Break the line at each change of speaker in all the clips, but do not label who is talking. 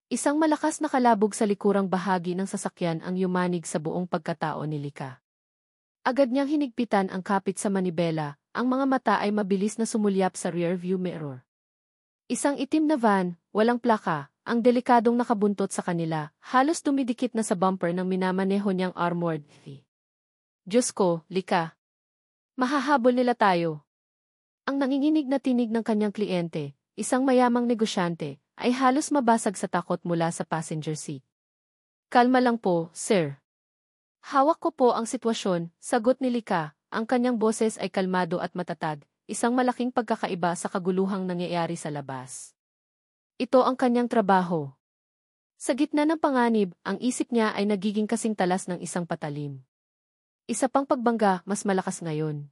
Isang malakas na kalabog sa likurang bahagi ng sasakyan ang yumanig sa buong pagkatao ni Lika. Agad niyang hinigpitan ang kapit sa manibela, ang mga mata ay mabilis na sumulyap sa rearview mirror. Isang itim na van, walang plaka, ang delikadong nakabuntot sa kanila, halos dumidikit na sa bumper ng minamaneho niyang armored V. Diyos ko, Lika. Mahahabol nila tayo. Ang nanginginig na tinig ng kanyang kliyente, isang mayamang negosyante, ay halos mabasag sa takot mula sa passenger seat. Kalma lang po, sir. Hawak ko po ang sitwasyon, sagot ni Lika, ang kanyang boses ay kalmado at matatag, isang malaking pagkakaiba sa kaguluhang nangyayari sa labas. Ito ang kanyang trabaho. Sa gitna ng panganib, ang isip niya ay nagiging kasing talas ng isang patalim. Isa pang pagbangga, mas malakas ngayon.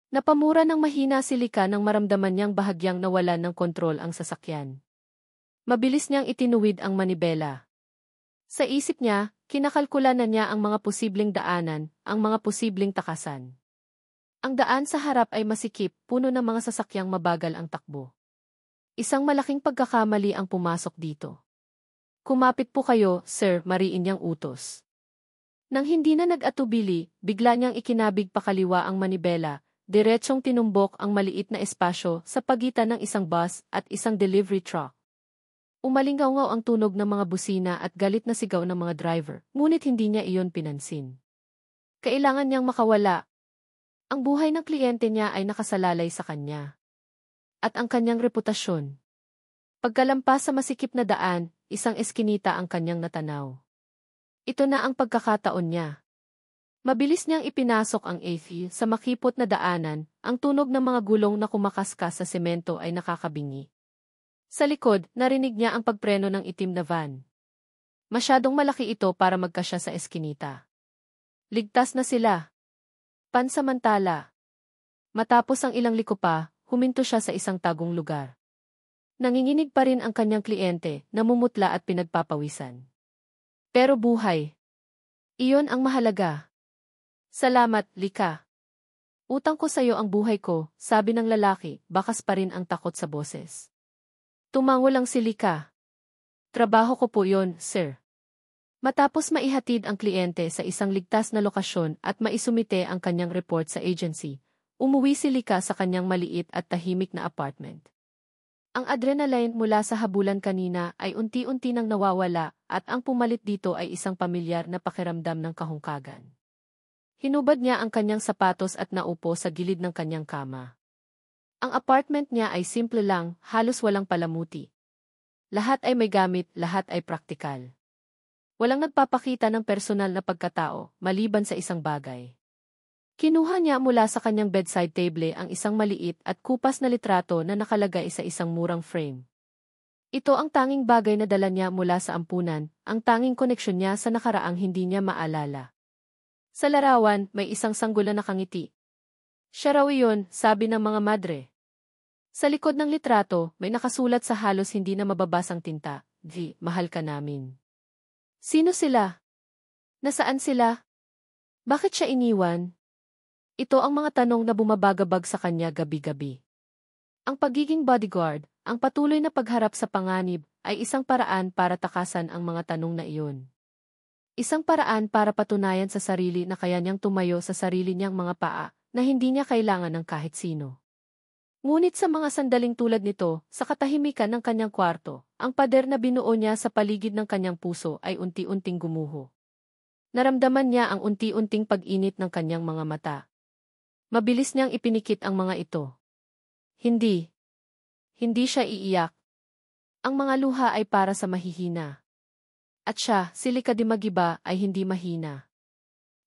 Napamura ng mahina si Lika nang maramdaman niyang bahagyang nawalan ng kontrol ang sasakyan. Mabilis niyang itinuwid ang manibela. Sa isip niya, kinakalkula na niya ang mga posibleng daanan, ang mga posibleng takasan. Ang daan sa harap ay masikip, puno ng mga sasakyang mabagal ang takbo. Isang malaking pagkakamali ang pumasok dito. Kumapit po kayo, sir, mariin niyang utos. Nang hindi na nag-atubili, bigla niyang ikinabig pakaliwa ang manibela, diretsong tinumbok ang maliit na espasyo sa pagitan ng isang bus at isang delivery truck. Umalingaw-ngaw ang tunog ng mga busina at galit na sigaw ng mga driver, ngunit hindi niya iyon pinansin. Kailangan niyang makawala. Ang buhay ng kliyente niya ay nakasalalay sa kanya. At ang kanyang reputasyon. Pagkalampas sa masikip na daan, isang eskinita ang kanyang natanaw. Ito na ang pagkakataon niya. Mabilis niyang ipinasok ang AV sa makipot na daanan, ang tunog ng mga gulong na kumakaskas sa semento ay nakakabingi. Sa likod, narinig niya ang pagpreno ng itim na van. Masyadong malaki ito para magkasya sa eskinita. Ligtas na sila. Pansamantala. Matapos ang ilang liko pa, huminto siya sa isang tagong lugar. Nanginginig pa rin ang kanyang kliyente, namumutla at pinagpapawisan. Pero buhay. Iyon ang mahalaga. Salamat, Lika. Utang ko sa'yo ang buhay ko, sabi ng lalaki, bakas pa rin ang takot sa boses. Tumango lang si Lika. Trabaho ko po yon, sir. Matapos maihatid ang kliyente sa isang ligtas na lokasyon at maisumite ang kanyang report sa agency, umuwi si Lika sa kanyang maliit at tahimik na apartment. Ang adrenaline mula sa habulan kanina ay unti-unti nang nawawala at ang pumalit dito ay isang pamilyar na pakiramdam ng kahungkagan. Hinubad niya ang kanyang sapatos at naupo sa gilid ng kanyang kama. Ang apartment niya ay simple lang, halos walang palamuti. Lahat ay may gamit, lahat ay praktikal. Walang nagpapakita ng personal na pagkatao, maliban sa isang bagay. Kinuha niya mula sa kanyang bedside table ang isang maliit at kupas na litrato na nakalagay sa isang murang frame. Ito ang tanging bagay na dala niya mula sa ampunan, ang tanging koneksyon niya sa nakaraang hindi niya maalala. Sa larawan, may isang sanggol na nakangiti. Siya raw iyon, sabi ng mga madre. Sa likod ng litrato, may nakasulat sa halos hindi na mababasang tinta, "V, mahal ka namin." Sino sila? Nasaan sila? Bakit siya iniwan? Ito ang mga tanong na bumabagabag sa kanya gabi-gabi. Ang pagiging bodyguard, ang patuloy na pagharap sa panganib, ay isang paraan para takasan ang mga tanong na iyon. Isang paraan para patunayan sa sarili na kaya niyang tumayo sa sarili niyang mga paa, na hindi niya kailangan ng kahit sino. Ngunit sa mga sandaling tulad nito, sa katahimikan ng kanyang kwarto, ang pader na binuo niya sa paligid ng kanyang puso ay unti-unting gumuho. Naramdaman niya ang unti-unting pag-init ng kanyang mga mata. Mabilis niyang ipinikit ang mga ito. Hindi. Hindi siya iiyak. Ang mga luha ay para sa mahihina. At siya, si Lika Dimagiba, ay hindi mahina.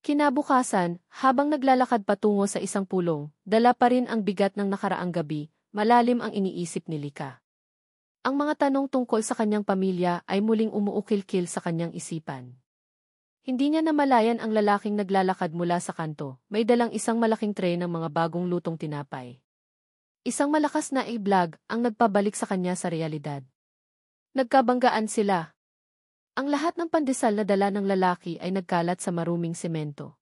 Kinabukasan, habang naglalakad patungo sa isang pulong, dala pa rin ang bigat ng nakaraang gabi, malalim ang iniisip ni Lika. Ang mga tanong tungkol sa kanyang pamilya ay muling umuukil-kil sa kanyang isipan. Hindi niya namalayan ang lalaking naglalakad mula sa kanto, may dalang isang malaking tray ng mga bagong lutong tinapay. Isang malakas na iblag ang nagpabalik sa kanya sa realidad. Nagkabanggaan sila. Ang lahat ng pandesal na dala ng lalaki ay nagkalat sa maruming semento.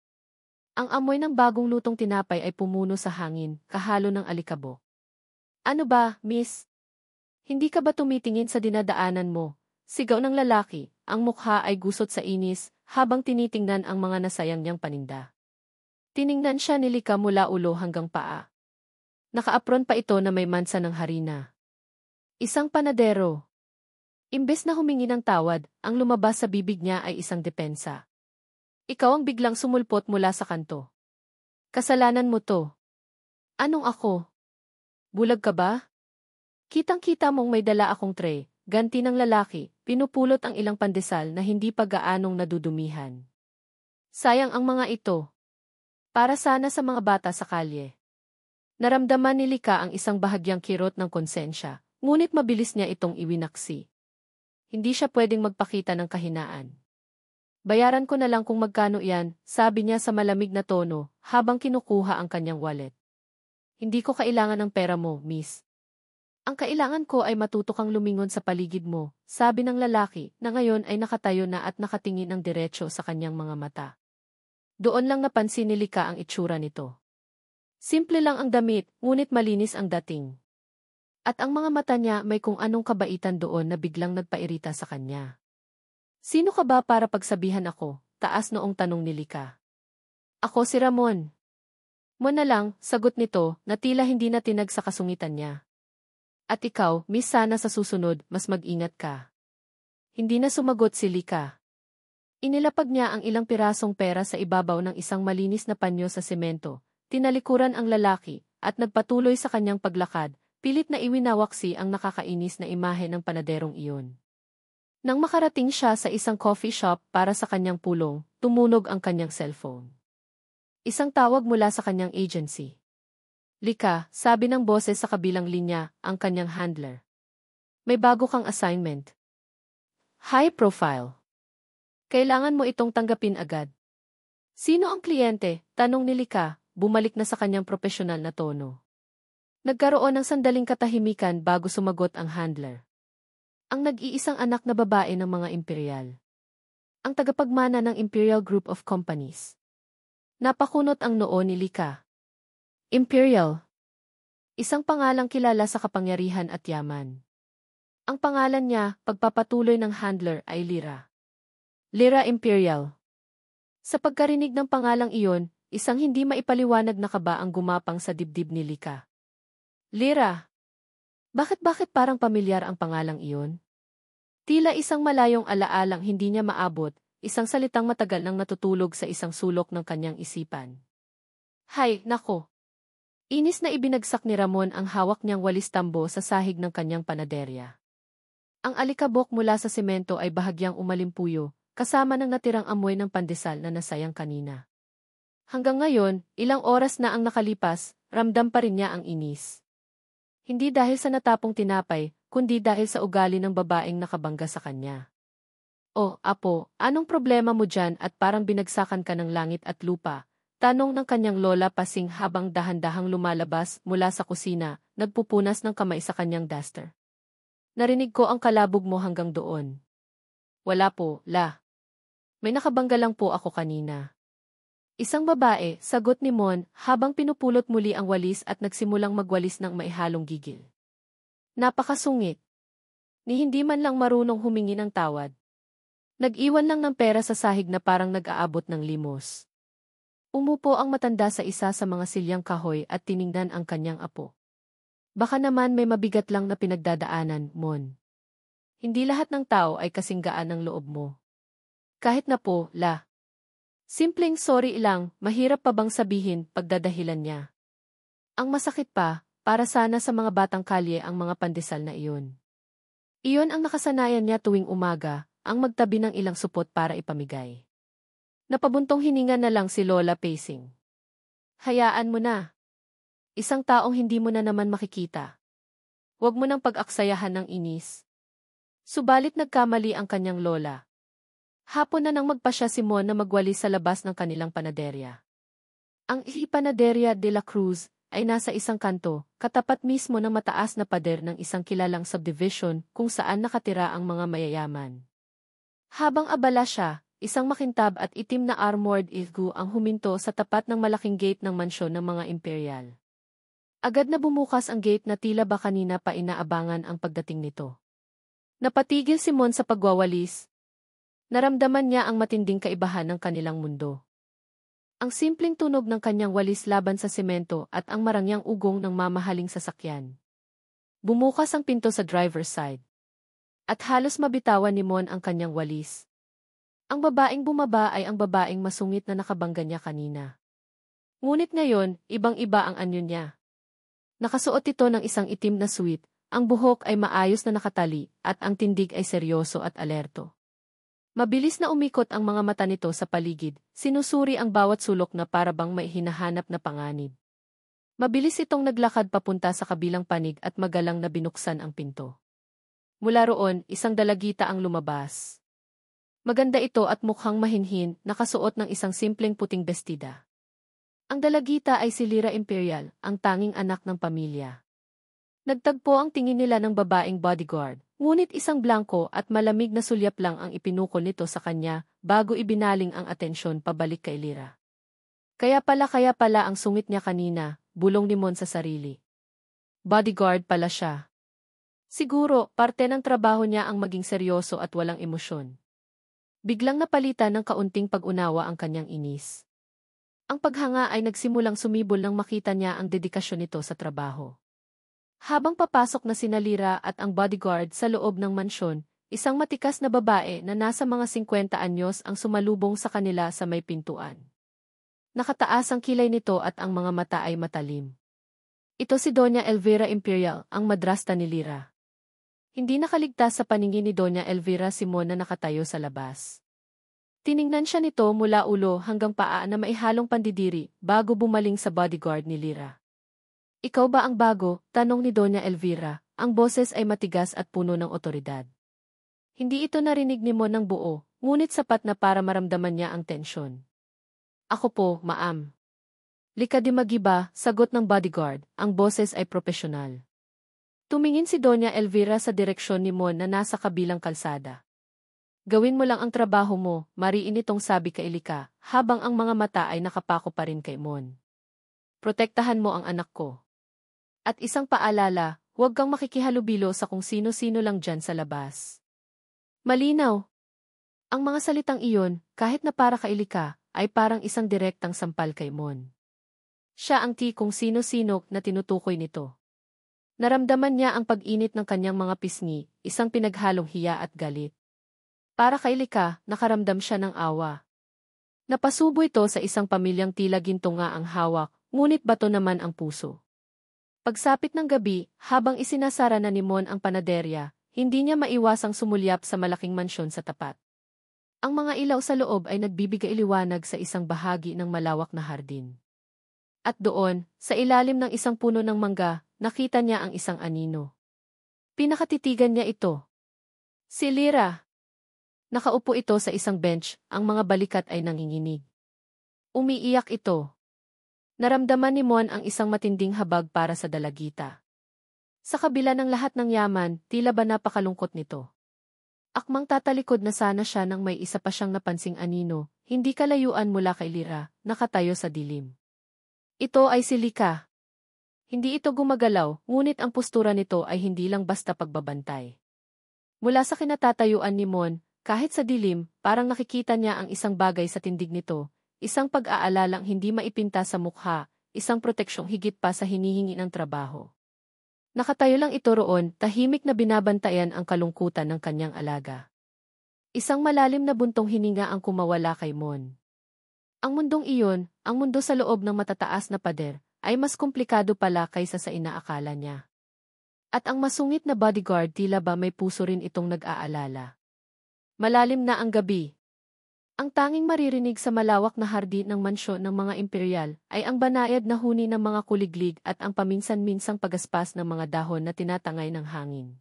Ang amoy ng bagong lutong tinapay ay pumuno sa hangin, kahalo ng alikabok. Ano ba, miss? Hindi ka ba tumitingin sa dinadaanan mo? Sigaw ng lalaki, ang mukha ay gusot sa inis, habang tinitingnan ang mga nasayang niyang paninda. Tiningnan siya ni Lika mula ulo hanggang paa. Nakaapron pa ito na may mansa ng harina. Isang panadero. Imbes na humingi ng tawad, ang lumabas sa bibig niya ay isang depensa. Ikaw ang biglang sumulpot mula sa kanto. Kasalanan mo to. Anong ako? Bulag ka ba? Kitang-kita mong may dala akong tray, ganti ng lalaki, pinupulot ang ilang pandesal na hindi pa gaanong nadudumihan. Sayang ang mga ito. Para sana sa mga bata sa kalye. Naramdaman ni Lika ang isang bahagyang kirot ng konsensya, ngunit mabilis niya itong iwinaksi. Hindi siya pwedeng magpakita ng kahinaan. Bayaran ko na lang kung magkano yan, sabi niya sa malamig na tono, habang kinukuha ang kanyang wallet. Hindi ko kailangan ng pera mo, miss. Ang kailangan ko ay matuto kang lumingon sa paligid mo, sabi ng lalaki, na ngayon ay nakatayo na at nakatingin ng diretso sa kanyang mga mata. Doon lang napansin ni Lika ang itsura nito. Simple lang ang damit, ngunit malinis ang dating. At ang mga mata niya may kung anong kabaitan doon na biglang nagpairita sa kanya. Sino ka ba para pagsabihan ako? Taas noong tanong ni Lika. Ako si Ramon. Mo na lang, sagot nito, na tila hindi na tinag sa kasungitan niya. At ikaw, miss, sana sa susunod, mas mag-ingat ka. Hindi na sumagot si Lika. Inilapag niya ang ilang pirasong pera sa ibabaw ng isang malinis na panyo sa semento, tinalikuran ang lalaki, at nagpatuloy sa kanyang paglakad, pilit na iwinawaksi ang nakakainis na imahe ng panaderong iyon. Nang makarating siya sa isang coffee shop para sa kanyang pulong, tumunog ang kanyang cellphone. Isang tawag mula sa kanyang agency. Lika, sabi ng boses sa kabilang linya, ang kanyang handler. May bago kang assignment. High profile. Kailangan mo itong tanggapin agad. Sino ang kliyente? Tanong ni Lika, bumalik na sa kanyang propesyonal na tono. Nagkaroon ng sandaling katahimikan bago sumagot ang handler. Ang nag-iisang anak na babae ng mga imperial. Ang tagapagmana ng Imperial Group of Companies. Napakunot ang noo ni Lika. Imperial. Isang pangalang kilala sa kapangyarihan at yaman. Ang pangalan niya, pagpapatuloy ng handler, ay Lyra. Lyra Imperial. Sa pagkarinig ng pangalang iyon, isang hindi maipaliwanag na kaba ang gumapang sa dibdib ni Lika. Lyra. Bakit parang pamilyar ang pangalang iyon? Tila isang malayong alaalang hindi niya maabot, isang salitang matagal nang natutulog sa isang sulok ng kanyang isipan. Hay, nako! Inis na ibinagsak ni Ramon ang hawak niyang walis tambo sa sahig ng kanyang panaderya. Ang alikabok mula sa semento ay bahagyang umalimpuyo, kasama ng natirang amoy ng pandesal na nasayang kanina. Hanggang ngayon, ilang oras na ang nakalipas, ramdam pa rin niya ang inis. Hindi dahil sa natapong tinapay, kundi dahil sa ugali ng babaeng nakabangga sa kanya. Oh, apo, anong problema mo dyan at parang binagsakan ka ng langit at lupa? Tanong ng kanyang lola pasing habang dahan-dahang lumalabas mula sa kusina, nagpupunas ng kamay sa kanyang duster. Narinig ko ang kalabog mo hanggang doon. Wala po, la. May nakabangga lang po ako kanina. Isang babae, sagot ni Mon, habang pinupulot muli ang walis at nagsimulang magwalis ng maihalong gigil. Napakasungit. Ni hindi man lang marunong humingi ng tawad. Nag-iwan lang ng pera sa sahig na parang nag-aabot ng limos. Umupo ang matanda sa isa sa mga silyang kahoy at tiningnan ang kanyang apo. Baka naman may mabigat lang na pinagdadaanan, Mon. Hindi lahat ng tao ay kasing gaan ng loob mo. Kahit na po, la. Simpleng sorry lang, mahirap pa bang sabihin pagdadahilan niya. Ang masakit pa, para sana sa mga batang kalye ang mga pandesal na iyon. Iyon ang nakasanayan niya tuwing umaga, ang magtabi ng ilang supot para ipamigay. Napabuntong hininga na lang si Lola pacing. Hayaan mo na. Isang taong hindi mo na naman makikita. Huwag mo nang pag-aksayahan ng inis. Subalit nagkamali ang kanyang lola. Hapon na nang magpasya si Mon na magwalis sa labas ng kanilang panaderya. Ang Panaderia de la Cruz ay nasa isang kanto, katapat mismo ng mataas na pader ng isang kilalang subdivision kung saan nakatira ang mga mayayaman. Habang abala siya, isang makintab at itim na armored igloo ang huminto sa tapat ng malaking gate ng mansyon ng mga imperial. Agad na bumukas ang gate na tila ba kanina pa inaabangan ang pagdating nito. Napatigil si Mon sa pagwawalis. Naramdaman niya ang matinding kaibahan ng kanilang mundo. Ang simpleng tunog ng kanyang walis laban sa semento at ang marangyang ugong ng mamahaling sasakyan. Bumukas ang pinto sa driver's side. At halos mabitawan ni Mon ang kanyang walis. Ang babaeng bumaba ay ang babaeng masungit na nakabangga niya kanina. Ngunit ngayon, ibang-iba ang anyo niya. Nakasuot ito ng isang itim na suit, ang buhok ay maayos na nakatali, at ang tindig ay seryoso at alerto. Mabilis na umikot ang mga mata nito sa paligid, sinusuri ang bawat sulok na parabang may hinahanap na panganib. Mabilis itong naglakad papunta sa kabilang panig at magalang na binuksan ang pinto. Mula roon, isang dalagita ang lumabas. Maganda ito at mukhang mahinhin, nakasuot ng isang simpleng puting bestida. Ang dalagita ay si Lyra Imperial, ang tanging anak ng pamilya. Nagtagpo ang tingin nila ng babaeng bodyguard, ngunit isang blanko at malamig na sulyap lang ang ipinukol nito sa kanya bago ibinaling ang atensyon pabalik kay Lyra. Kaya pala ang sungit niya kanina, bulong ni Mon sa sarili. Bodyguard pala siya. Siguro, parte ng trabaho niya ang maging seryoso at walang emosyon. Biglang napalitan ng kaunting pag-unawa ang kanyang inis. Ang paghanga ay nagsimulang sumibol nang makita niya ang dedikasyon nito sa trabaho. Habang papasok na sina Lyra at ang bodyguard sa loob ng mansyon, isang matikas na babae na nasa mga 50 anyos ang sumalubong sa kanila sa may pintuan. Nakataas ang kilay nito at ang mga mata ay matalim. Ito si Doña Elvira Imperial, ang madrasta ni Lyra. Hindi nakaligtas sa paningin ni Doña Elvira si Mon na nakatayo sa labas. Tiningnan siya nito mula ulo hanggang paa na maihalong pandidiri bago bumaling sa bodyguard ni Lyra. Ikaw ba ang bago? Tanong ni Doña Elvira, ang boses ay matigas at puno ng otoridad. Hindi ito narinig ni Mon ng buo, ngunit sapat na para maramdaman niya ang tensyon. Ako po, ma'am. Lika di magiba, sagot ng bodyguard, ang boses ay propesyonal. Tumingin si Doña Elvira sa direksyon ni Mon na nasa kabilang kalsada. Gawin mo lang ang trabaho mo, mariin itong sabi kay Lika, habang ang mga mata ay nakapako pa rin kay Mon. Protektahan mo ang anak ko. At isang paalala, huwag kang makikihalubilo sa kung sino-sino lang dyan sa labas. Malinaw. Ang mga salitang iyon, kahit na para kay Lika, ay parang isang direktang sampal kay Mon. Siya ang kung sino-sino na tinutukoy nito. Naramdaman niya ang pag-init ng kanyang mga pisngi, isang pinaghalong hiya at galit. Para kay Lika, nakaramdam siya ng awa. Napasubo ito sa isang pamilyang tila ginto nga ang hawak, ngunit bato naman ang puso. Pagsapit ng gabi, habang isinasara na ni Mon ang panaderya, hindi niya maiwasang sumulyap sa malaking mansyon sa tapat. Ang mga ilaw sa loob ay nagbibigay liwanag sa isang bahagi ng malawak na hardin. At doon, sa ilalim ng isang puno ng mangga, nakita niya ang isang anino. Pinakatitigan niya ito. Si Lyra. Nakaupo ito sa isang bench, ang mga balikat ay nanginginig. Umiiyak ito. Naramdaman ni Mon ang isang matinding habag para sa dalagita. Sa kabila ng lahat ng yaman, tila ba napakalungkot nito. Akmang tatalikod na sana siya nang may isa pa siyang napansing anino, hindi kalayuan mula kay Lyra, nakatayo sa dilim. Ito ay si Lika. Hindi ito gumagalaw, ngunit ang postura nito ay hindi lang basta pagbabantay. Mula sa kinatatayuan ni Mon, kahit sa dilim, parang nakikita niya ang isang bagay sa tindig nito, isang pag-aalalang hindi maipinta sa mukha, isang proteksyong higit pa sa hinihingi ng trabaho. Nakatayo lang ito roon, tahimik na binabantayan ang kalungkutan ng kanyang alaga. Isang malalim na buntong hininga ang kumawala kay Mon. Ang mundong iyon, ang mundo sa loob ng matataas na pader, ay mas komplikado pala kaysa sa inaakala niya. At ang masungit na bodyguard tila ba may puso rin itong nag-aalala. Malalim na ang gabi. Ang tanging maririnig sa malawak na hardin ng mansyon ng mga imperial ay ang banayad na huni ng mga kuliglig at ang paminsan-minsang pagaspas ng mga dahon na tinatangay ng hangin.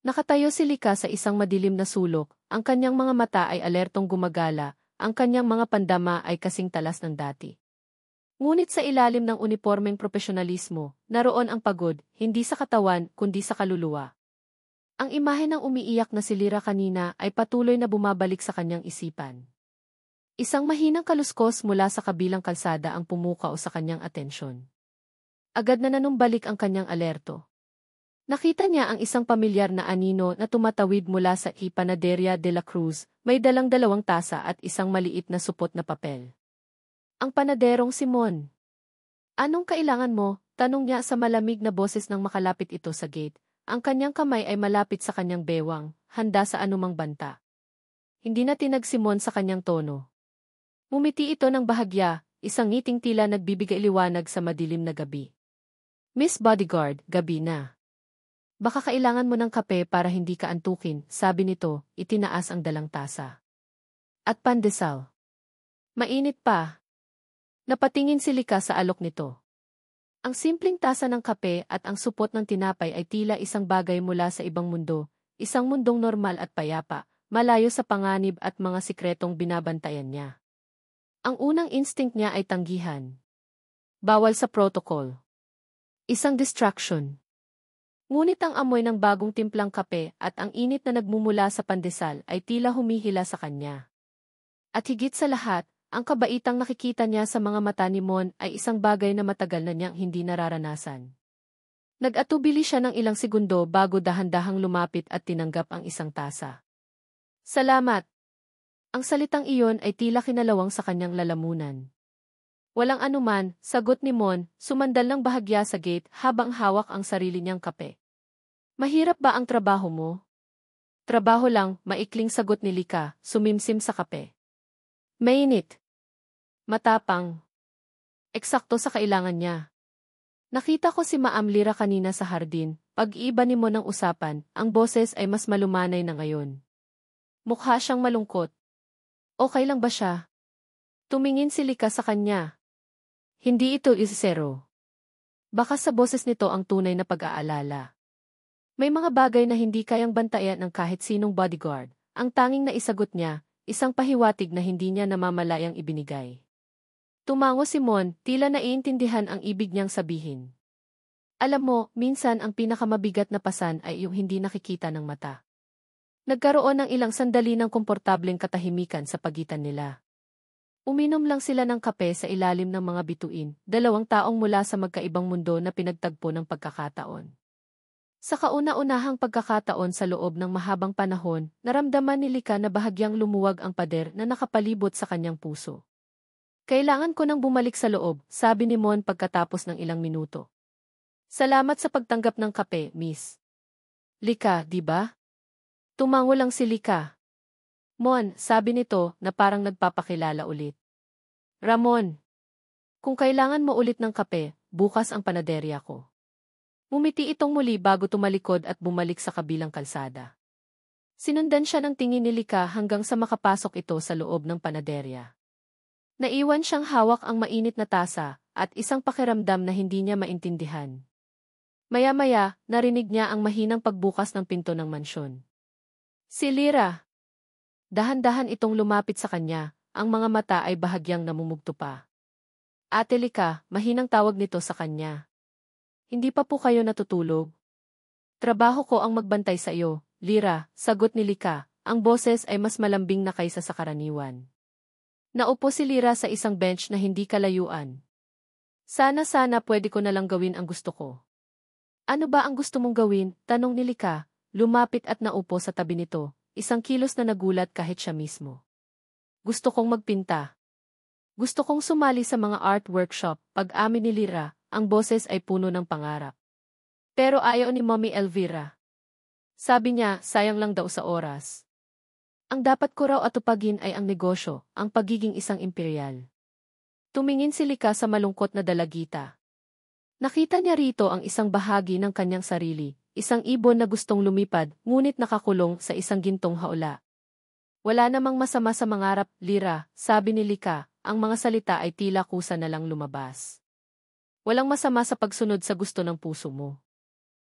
Nakatayo si Lika sa isang madilim na sulok, ang kanyang mga mata ay alertong gumagala, ang kanyang mga pandama ay kasing talas ng dati. Ngunit sa ilalim ng unipormeng profesionalismo, naroon ang pagod, hindi sa katawan kundi sa kaluluwa. Ang imahe ng umiiyak na si Lyra kanina ay patuloy na bumabalik sa kanyang isipan. Isang mahinang kaluskos mula sa kabilang kalsada ang pumukaw sa kanyang atensyon. Agad na nanumbalik ang kanyang alerto. Nakita niya ang isang pamilyar na anino na tumatawid mula sa Panaderia de la Cruz, may dalang dalawang tasa at isang maliit na supot na papel. Ang panaderong Simon. Anong kailangan mo? Tanong niya sa malamig na boses nang makalapit ito sa gate. Ang kanyang kamay ay malapit sa kanyang bewang, handa sa anumang banta. Hindi na tinag Simon sa kanyang tono. Mumiti ito ng bahagya, isang ngiting tila nagbibigay liwanag sa madilim na gabi. Miss Bodyguard, gabi na. Baka kailangan mo ng kape para hindi ka antukin, sabi nito, itinaas ang dalang tasa. At pandesal. Mainit pa. Napatingin si Lika sa alok nito. Ang simpleng tasa ng kape at ang supot ng tinapay ay tila isang bagay mula sa ibang mundo, isang mundong normal at payapa, malayo sa panganib at mga sikretong binabantayan niya. Ang unang instinct niya ay tanggihan. Bawal sa protocol. Isang distraction. Ngunit ang amoy ng bagong timplang kape at ang init na nagmumula sa pandesal ay tila humihila sa kanya. At higit sa lahat, ang kabaitang nakikita niya sa mga mata ni Mon ay isang bagay na matagal na niyang hindi nararanasan. Nag-atubili siya ng ilang segundo bago dahan-dahang lumapit at tinanggap ang isang tasa. Salamat! Ang salitang iyon ay tila kinalawang sa kanyang lalamunan. Walang anuman, sagot ni Mon, sumandal ng bahagya sa gate habang hawak ang sarili niyang kape. Mahirap ba ang trabaho mo? Trabaho lang, maikling sagot ni Lika, sumimsim sa kape. Mainit. Matapang. Eksakto sa kailangan niya. Nakita ko si Maam Lira kanina sa hardin, pag-iiba ni Mon ng usapan, ang boses ay mas malumanay na ngayon. Mukha siyang malungkot. Okay lang ba siya? Tumingin si Lika sa kanya. Hindi ito isero. Baka sa boses nito ang tunay na pag-aalala. May mga bagay na hindi kayang bantayan ng kahit sinong bodyguard. Ang tanging naisagot niya, isang pahiwatig na hindi niya namamalayang ibinigay. Tumango si Mon, tila naiintindihan ang ibig niyang sabihin. Alam mo, minsan ang pinakamabigat na pasan ay yung hindi nakikita ng mata. Nagkaroon ng ilang sandali ng komportableng katahimikan sa pagitan nila. Uminom lang sila ng kape sa ilalim ng mga bituin, dalawang taong mula sa magkaibang mundo na pinagtagpo ng pagkakataon. Sa kauna-unahang pagkakataon sa loob ng mahabang panahon, naramdaman ni Lika na bahagyang lumuwag ang pader na nakapalibot sa kanyang puso. Kailangan ko nang bumalik sa loob, sabi ni Mon pagkatapos ng ilang minuto. Salamat sa pagtanggap ng kape, Miss. Lika, di ba? Tumango lang si Lika. Mon, sabi nito na parang nagpapakilala ulit. Ramon. Kung kailangan mo ulit ng kape, bukas ang panaderya ko. Mumiti itong muli bago tumalikod at bumalik sa kabilang kalsada. Sinundan siya ng tingin ni Lika hanggang sa makapasok ito sa loob ng panaderya. Naiwan siyang hawak ang mainit na tasa at isang pakiramdam na hindi niya maintindihan. Maya-maya, narinig niya ang mahinang pagbukas ng pinto ng mansyon. Si Lira. Dahan-dahan itong lumapit sa kanya, ang mga mata ay bahagyang namumugto pa. Ate Lika, mahinang tawag nito sa kanya. Hindi pa po kayo natutulog? Trabaho ko ang magbantay sa iyo, Lira, sagot ni Lika, ang boses ay mas malambing na kaysa sa karaniwan. Naupo si Lira sa isang bench na hindi kalayuan. Sana pwede ko na lang gawin ang gusto ko. Ano ba ang gusto mong gawin? Tanong ni Lika, lumapit at naupo sa tabi nito. Isang kilos na nagulat kahit siya mismo. Gusto kong magpinta. Gusto kong sumali sa mga art workshop, pag-amin ni Lira, ang boses ay puno ng pangarap. Pero ayaw ni Mommy Elvira. Sabi niya, sayang lang daw sa oras. Ang dapat ko raw atupagin ay ang negosyo, ang pagiging isang imperial. Tumingin si Lika sa malungkot na dalagita. Nakita niya rito ang isang bahagi ng kanyang sarili. Isang ibon na gustong lumipad, ngunit nakakulong sa isang gintong haula. Wala namang masama sa mangarap, Lira, sabi ni Lika, ang mga salita ay tila kusa na lang lumabas. Walang masama sa pagsunod sa gusto ng puso mo.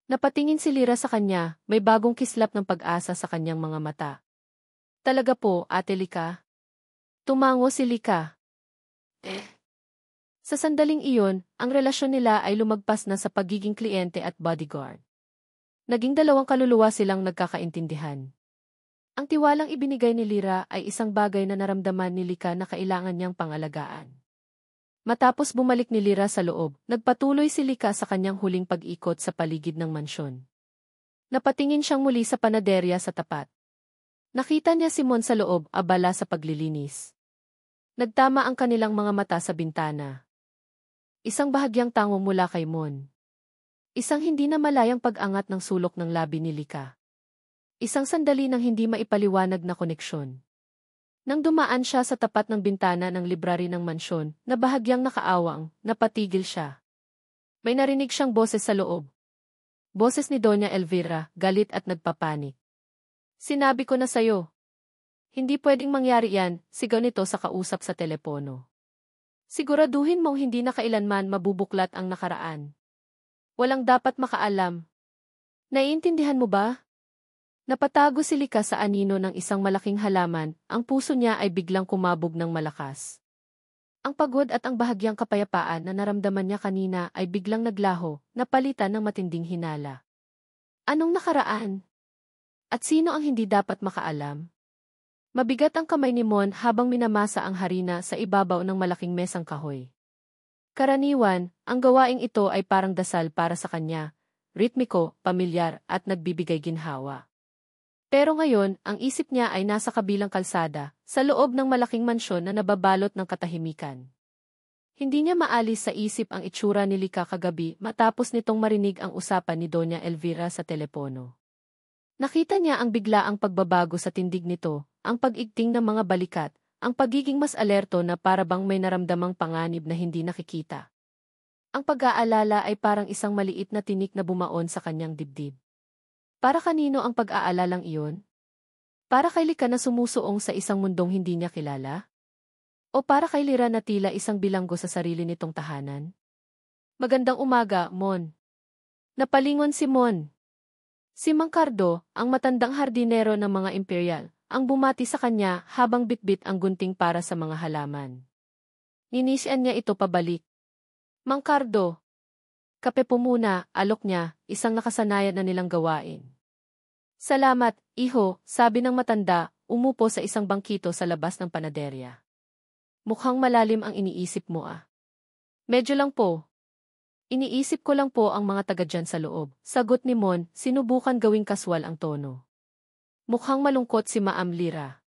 Napatingin si Lira sa kanya, may bagong kislap ng pag-asa sa kanyang mga mata. Talaga po, Ate Lika? Tumango si Lika. Sa sandaling iyon, ang relasyon nila ay lumagpas na sa pagiging kliyente at bodyguard. Naging dalawang kaluluwa silang nagkakaintindihan. Ang tiwalang ibinigay ni Lira ay isang bagay na naramdaman ni Lika na kailangan niyang pangalagaan. Matapos bumalik ni Lira sa loob, nagpatuloy si Lika sa kanyang huling pag-ikot sa paligid ng mansyon. Napatingin siyang muli sa panaderya sa tapat. Nakita niya si Mon sa loob, abala sa paglilinis. Nagtama ang kanilang mga mata sa bintana. Isang bahagyang tango mula kay Mon. Isang hindi na malayang pag-angat ng sulok ng labi ni Lika. Isang sandali ng hindi maipaliwanag na koneksyon. Nang dumaan siya sa tapat ng bintana ng library ng mansyon, na bahagyang nakaawang, napatigil siya. May narinig siyang boses sa loob. Boses ni Doña Elvira, galit at nagpapanik. Sinabi ko na sayo. Hindi pwedeng mangyari yan, sigaw nito sa kausap sa telepono. Siguraduhin mong hindi na kailanman mabubuklat ang nakaraan. Walang dapat makaalam. Naiintindihan mo ba? Napatago si Lika sa anino ng isang malaking halaman, ang puso niya ay biglang kumabog ng malakas. Ang pagod at ang bahagyang kapayapaan na naramdaman niya kanina ay biglang naglaho, napalitan ng matinding hinala. Anong nakaraan? At sino ang hindi dapat makaalam? Mabigat ang kamay ni Mon habang minamasa ang harina sa ibabaw ng malaking mesang kahoy. Karaniwan, ang gawaing ito ay parang dasal para sa kanya, ritmiko, pamilyar at nagbibigay ginhawa. Pero ngayon, ang isip niya ay nasa kabilang kalsada, sa loob ng malaking mansyon na nababalot ng katahimikan. Hindi niya maalis sa isip ang itsura ni Lika kagabi matapos nitong marinig ang usapan ni Doña Elvira sa telepono. Nakita niya ang biglaang pagbabago sa tindig nito, ang pag-igting ng mga balikat, ang pagiging mas alerto na para bang may naramdamang panganib na hindi nakikita. Ang pag-aalala ay parang isang maliit na tinik na bumaon sa kanyang dibdib. Para kanino ang pag-aalalang iyon? Para kay Lika na sumusuong sa isang mundong hindi niya kilala? O para kay Lira na tila isang bilanggo sa sarili nitong tahanan? Magandang umaga, Mon. Napalingon si Mon. Si Mang Cardo, ang matandang hardinero ng mga imperial, ang bumati sa kanya habang bitbit ang gunting para sa mga halaman. Ninisian niya ito pabalik. Mang Cardo. Kape po muna, alok niya, isang nakasanayan na nilang gawain. Salamat, iho, sabi ng matanda, umupo sa isang bangkito sa labas ng panaderya. Mukhang malalim ang iniisip mo ah. Medyo lang po. Iniisip ko lang po ang mga taga dyan sa loob. Sagot ni Mon, sinubukan gawing kaswal ang tono. Mukhang malungkot si Maam Lira.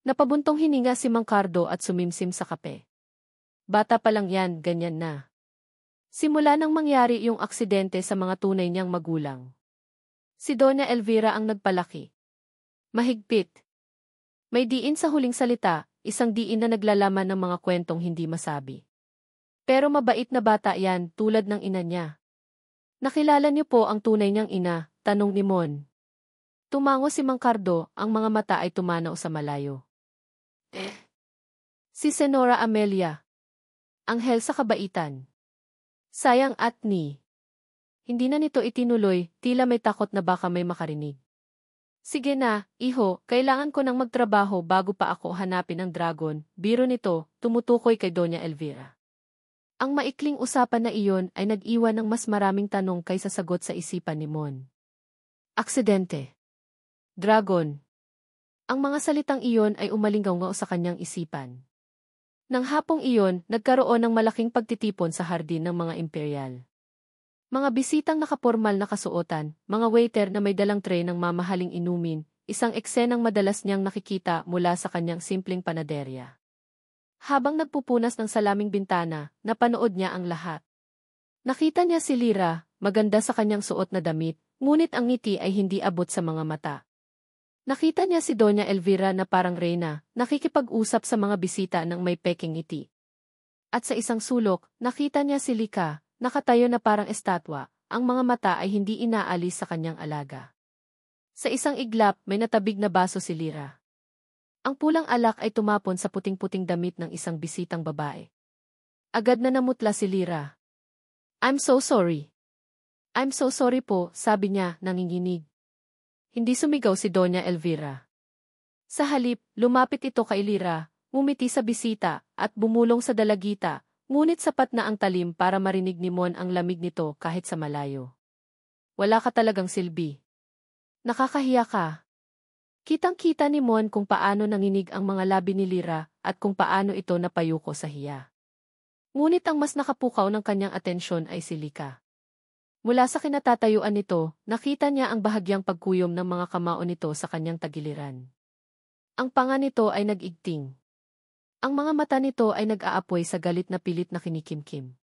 Napabuntong hininga si Mang Cardo at sumimsim sa kape. Bata pa lang yan, ganyan na. Simula nang mangyari yung aksidente sa mga tunay niyang magulang. Si Doña Elvira ang nagpalaki. Mahigpit. May diin sa huling salita, isang diin na naglalaman ng mga kwentong hindi masabi. Pero mabait na bata yan, tulad ng ina niya. Nakilala niyo po ang tunay niyang ina, tanong ni Mon. Tumango si Mang Cardo, ang mga mata ay tumanaw sa malayo. Si Senora Amelia. Anghel sa kabaitan. Sayang at ni. Hindi na nito itinuloy, tila may takot na baka may makarinig. Sige na, iho, kailangan ko nang magtrabaho bago pa ako hanapin ang dragon, biro nito, tumutukoy kay Doña Elvira. Ang maikling usapan na iyon ay nag-iwan ng mas maraming tanong kaysa sagot sa isipan ni Mon. Aksidente. Dragon. Ang mga salitang iyon ay umalingaw sa kanyang isipan. Nang hapong iyon, nagkaroon ng malaking pagtitipon sa hardin ng mga imperial. Mga bisitang nakapormal na kasuotan, mga waiter na may dalang tray ng mamahaling inumin, isang eksenang madalas niyang nakikita mula sa kanyang simpleng panaderya. Habang nagpupunas ng salaming bintana, napanood niya ang lahat. Nakita niya si Lira, maganda sa kanyang suot na damit, ngunit ang ngiti ay hindi abot sa mga mata. Nakita niya si Doña Elvira na parang reyna, nakikipag-usap sa mga bisita ng may peking ngiti. At sa isang sulok, nakita niya si Lika, nakatayo na parang estatwa, ang mga mata ay hindi inaalis sa kanyang alaga. Sa isang iglap, may natabig na baso si Lira. Ang pulang alak ay tumapon sa puting-puting damit ng isang bisitang babae. Agad na namutla si Lira. I'm so sorry. I'm so sorry po, sabi niya, nanginginig. Hindi sumigaw si Doña Elvira. Sa halip, lumapit ito kay Lira, ngumiti sa bisita, at bumulong sa dalagita, ngunit sapat na ang talim para marinig ni Mon ang lamig nito kahit sa malayo. Wala ka talagang silbi. Nakakahiya ka. Kitang-kita ni Mon kung paano nanginig ang mga labi ni Lira at kung paano ito napayuko sa hiya. Ngunit ang mas nakapukaw ng kanyang atensyon ay si Lika. Mula sa kinatatayuan nito, nakita niya ang bahagyang pagkuyom ng mga kamao nito sa kanyang tagiliran. Ang panga nito ay nag-igting. Ang mga mata nito ay nag-aapoy sa galit na pilit na kinikimkim.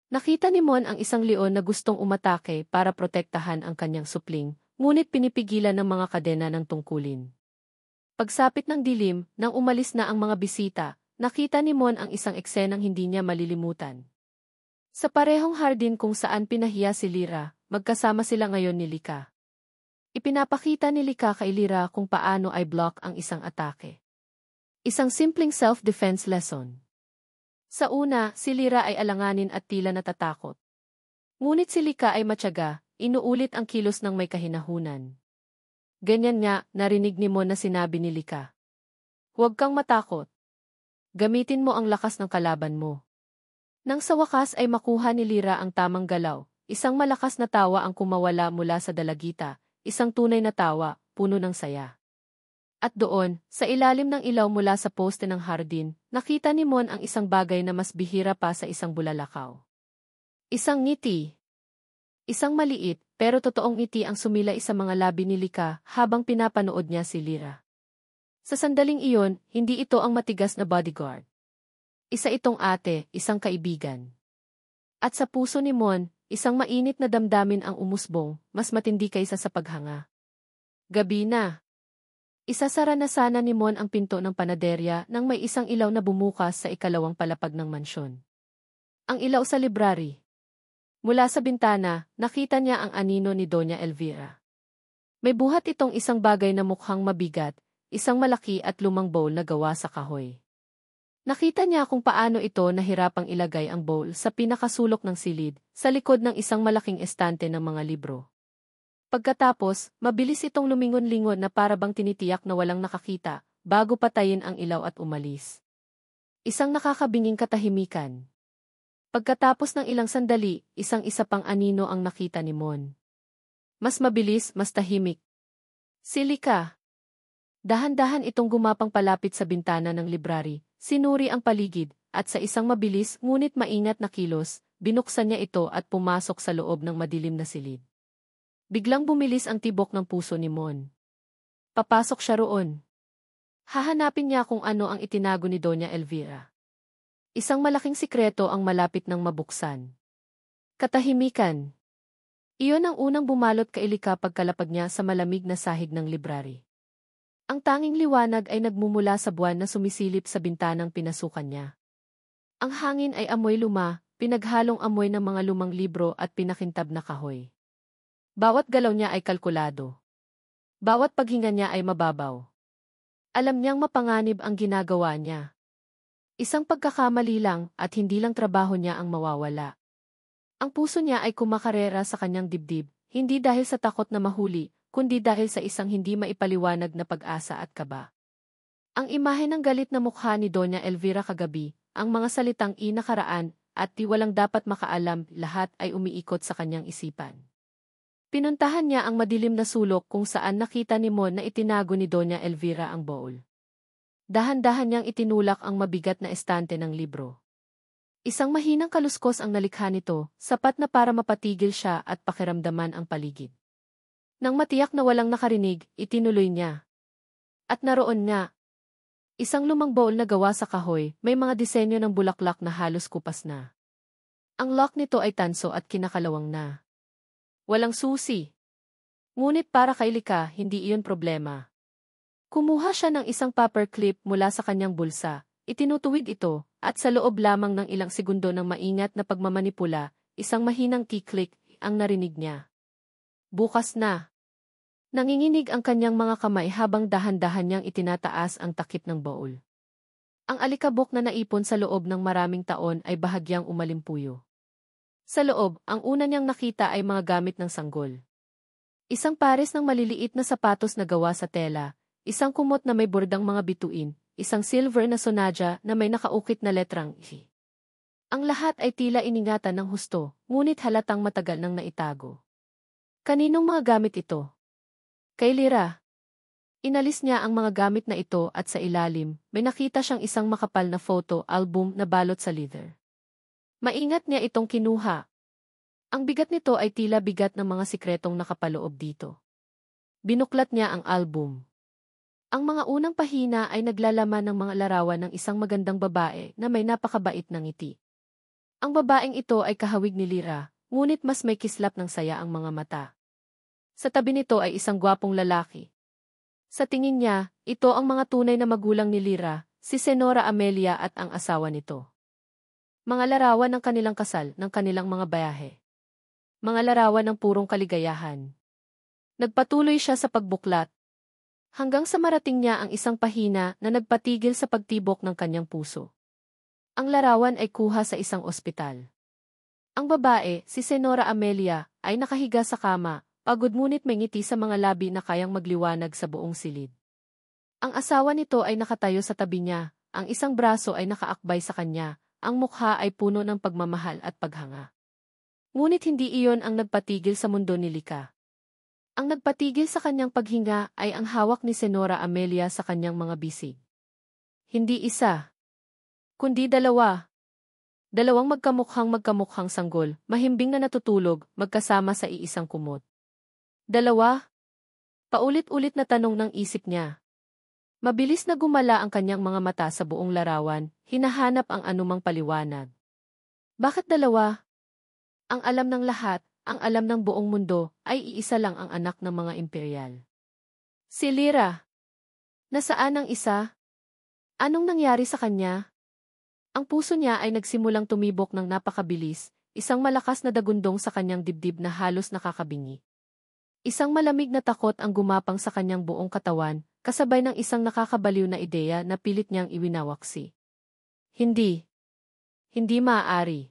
Nakita ni Mon ang isang leon na gustong umatake para protektahan ang kanyang supling, ngunit pinipigilan ng mga kadena ng tungkulin. Pagsapit ng dilim, nang umalis na ang mga bisita, nakita ni Mon ang isang eksenang hindi niya malilimutan. Sa parehong hardin kung saan pinahiya si Lyra, magkasama sila ngayon ni Lika. Ipinapakita ni Lika kay Lyra kung paano ay block ang isang atake. Isang simpleng self-defense lesson. Sa una, si Lyra ay alanganin at tila natatakot. Ngunit si Lika ay matyaga, inuulit ang kilos ng may kahinahunan. Ganyan nga, narinig ni Mon na sinabi ni Lika. Huwag kang matakot. Gamitin mo ang lakas ng kalaban mo. Nang sa wakas ay makuha ni Lyra ang tamang galaw, isang malakas na tawa ang kumawala mula sa dalagita, isang tunay na tawa, puno ng saya. At doon, sa ilalim ng ilaw mula sa poste ng hardin, nakita ni Mon ang isang bagay na mas bihira pa sa isang bulalakaw. Isang ngiti. Isang maliit, pero totoong ngiti ang sumilay sa mga labi ni Lika habang pinapanood niya si Lyra. Sa sandaling iyon, hindi ito ang matigas na bodyguard. Isa itong ate, isang kaibigan. At sa puso ni Mon, isang mainit na damdamin ang umusbong, mas matindi kaysa sa paghanga. Gabi na. Isasara na sana ni Mon ang pinto ng panaderya nang may isang ilaw na bumukas sa ikalawang palapag ng mansyon. Ang ilaw sa library. Mula sa bintana, nakita niya ang anino ni Doña Elvira. May buhat itong isang bagay na mukhang mabigat, isang malaki at lumang bowl na gawa sa kahoy. Nakita niya kung paano ito nahirapang ilagay ang bowl sa pinakasulok ng silid, sa likod ng isang malaking estante ng mga libro. Pagkatapos, mabilis itong lumingon-lingon na para bang tinitiyak na walang nakakita, bago patayin ang ilaw at umalis. Isang nakakabinging katahimikan. Pagkatapos ng ilang sandali, isang-isa pang anino ang nakita ni Mon. Mas mabilis, mas tahimik. Si Lika. Dahan-dahan itong gumapang palapit sa bintana ng library, sinuri ang paligid, at sa isang mabilis ngunit maingat na kilos, binuksan niya ito at pumasok sa loob ng madilim na silid. Biglang bumilis ang tibok ng puso ni Mon. Papasok siya roon. Hahanapin niya kung ano ang itinago ni Doña Elvira. Isang malaking sikreto ang malapit ng mabuksan. Katahimikan. Iyon ang unang bumalot kay Lika pagkalapag niya sa malamig na sahig ng library. Ang tanging liwanag ay nagmumula sa buwan na sumisilip sa bintanang pinasukan niya. Ang hangin ay amoy luma, pinaghalong amoy ng mga lumang libro at pinakintab na kahoy. Bawat galaw niya ay kalkulado. Bawat paghinga niya ay mababaw. Alam niyang mapanganib ang ginagawa niya. Isang pagkakamali lang at hindi lang trabaho niya ang mawawala. Ang puso niya ay kumakarera sa kanyang dibdib, hindi dahil sa takot na mahuli, kundi dahil sa isang hindi maipaliwanag na pag-asa at kaba. Ang imahe ng galit na mukha ni Doña Elvira kagabi, ang mga salitang inakaraan, at di walang dapat makaalam, lahat ay umiikot sa kanyang isipan. Pinuntahan niya ang madilim na sulok kung saan nakita ni Mon na itinago ni Doña Elvira ang bowl. Dahan-dahan niyang itinulak ang mabigat na estante ng libro. Isang mahinang kaluskos ang nalikha nito, sapat na para mapatigil siya at pakiramdaman ang paligid. Nang matiyak na walang nakarinig, itinuloy niya. At naroon nga. Isang lumang bowl na gawa sa kahoy, may mga disenyo ng bulaklak na halos kupas na. Ang lock nito ay tanso at kinakalawang na. Walang susi. Ngunit para kay Lika, hindi iyon problema. Kumuha siya ng isang paperclip mula sa kanyang bulsa, itinutuwid ito, at sa loob lamang ng ilang segundo ng maingat na pagmamanipula, isang mahinang key-click ang narinig niya. Bukas na. Nanginginig ang kanyang mga kamay habang dahan-dahan niyang itinataas ang takip ng bowl. Ang alikabok na naipon sa loob ng maraming taon ay bahagyang umalimpuyo. Sa loob, ang una niyang nakita ay mga gamit ng sanggol. Isang pares ng maliliit na sapatos na gawa sa tela, isang kumot na may bordang mga bituin, isang silver na sonadya na may nakaukit na letrang I. Ang lahat ay tila iningatan ng husto, ngunit halatang matagal nang naitago. Kaninong mga gamit ito? Kay Lyra. Inalis niya ang mga gamit na ito at sa ilalim, may nakita siyang isang makapal na photo album na balot sa leather. Maingat niya itong kinuha. Ang bigat nito ay tila bigat ng mga sikretong nakapaloob dito. Binuklat niya ang album. Ang mga unang pahina ay naglalaman ng mga larawan ng isang magandang babae na may napakabait na ngiti. Ang babaeng ito ay kahawig ni Lyra, ngunit mas may kislap ng saya ang mga mata. Sa tabi nito ay isang gwapong lalaki. Sa tingin niya, ito ang mga tunay na magulang ni Lyra, si Senora Amelia at ang asawa nito. Mga larawan ng kanilang kasal, ng kanilang mga bayahe. Mga larawan ng purong kaligayahan. Nagpatuloy siya sa pagbuklat, hanggang sa marating niya ang isang pahina na nagpatigil sa pagtibok ng kanyang puso. Ang larawan ay kuha sa isang ospital. Ang babae, si Senora Amelia, ay nakahiga sa kama, pagod ngunit may ngiti sa mga labi na kayang magliwanag sa buong silid. Ang asawa nito ay nakatayo sa tabi niya, ang isang braso ay nakaakbay sa kanya, ang mukha ay puno ng pagmamahal at paghanga. Ngunit hindi iyon ang nagpatigil sa mundo ni Lika. Ang nagpatigil sa kanyang paghinga ay ang hawak ni Senora Amelia sa kanyang mga bisig. Hindi isa, kundi dalawa. Dalawang magkamukhang sanggol, mahimbing na natutulog, magkasama sa iisang kumot. Dalawa? Paulit-ulit na tanong ng isip niya. Mabilis na gumala ang kanyang mga mata sa buong larawan, hinahanap ang anumang paliwanag. Bakit dalawa? Ang alam ng lahat, ang alam ng buong mundo, ay iisa lang ang anak ng mga imperial. Si Lyra. Nasaan ang isa? Anong nangyari sa kanya? Ang puso niya ay nagsimulang tumibok ng napakabilis, isang malakas na dagundong sa kanyang dibdib na halos nakakabingi. Isang malamig na takot ang gumapang sa kanyang buong katawan, kasabay ng isang nakakabaliw na ideya na pilit niyang iwinawaksi. Hindi. Hindi maaari.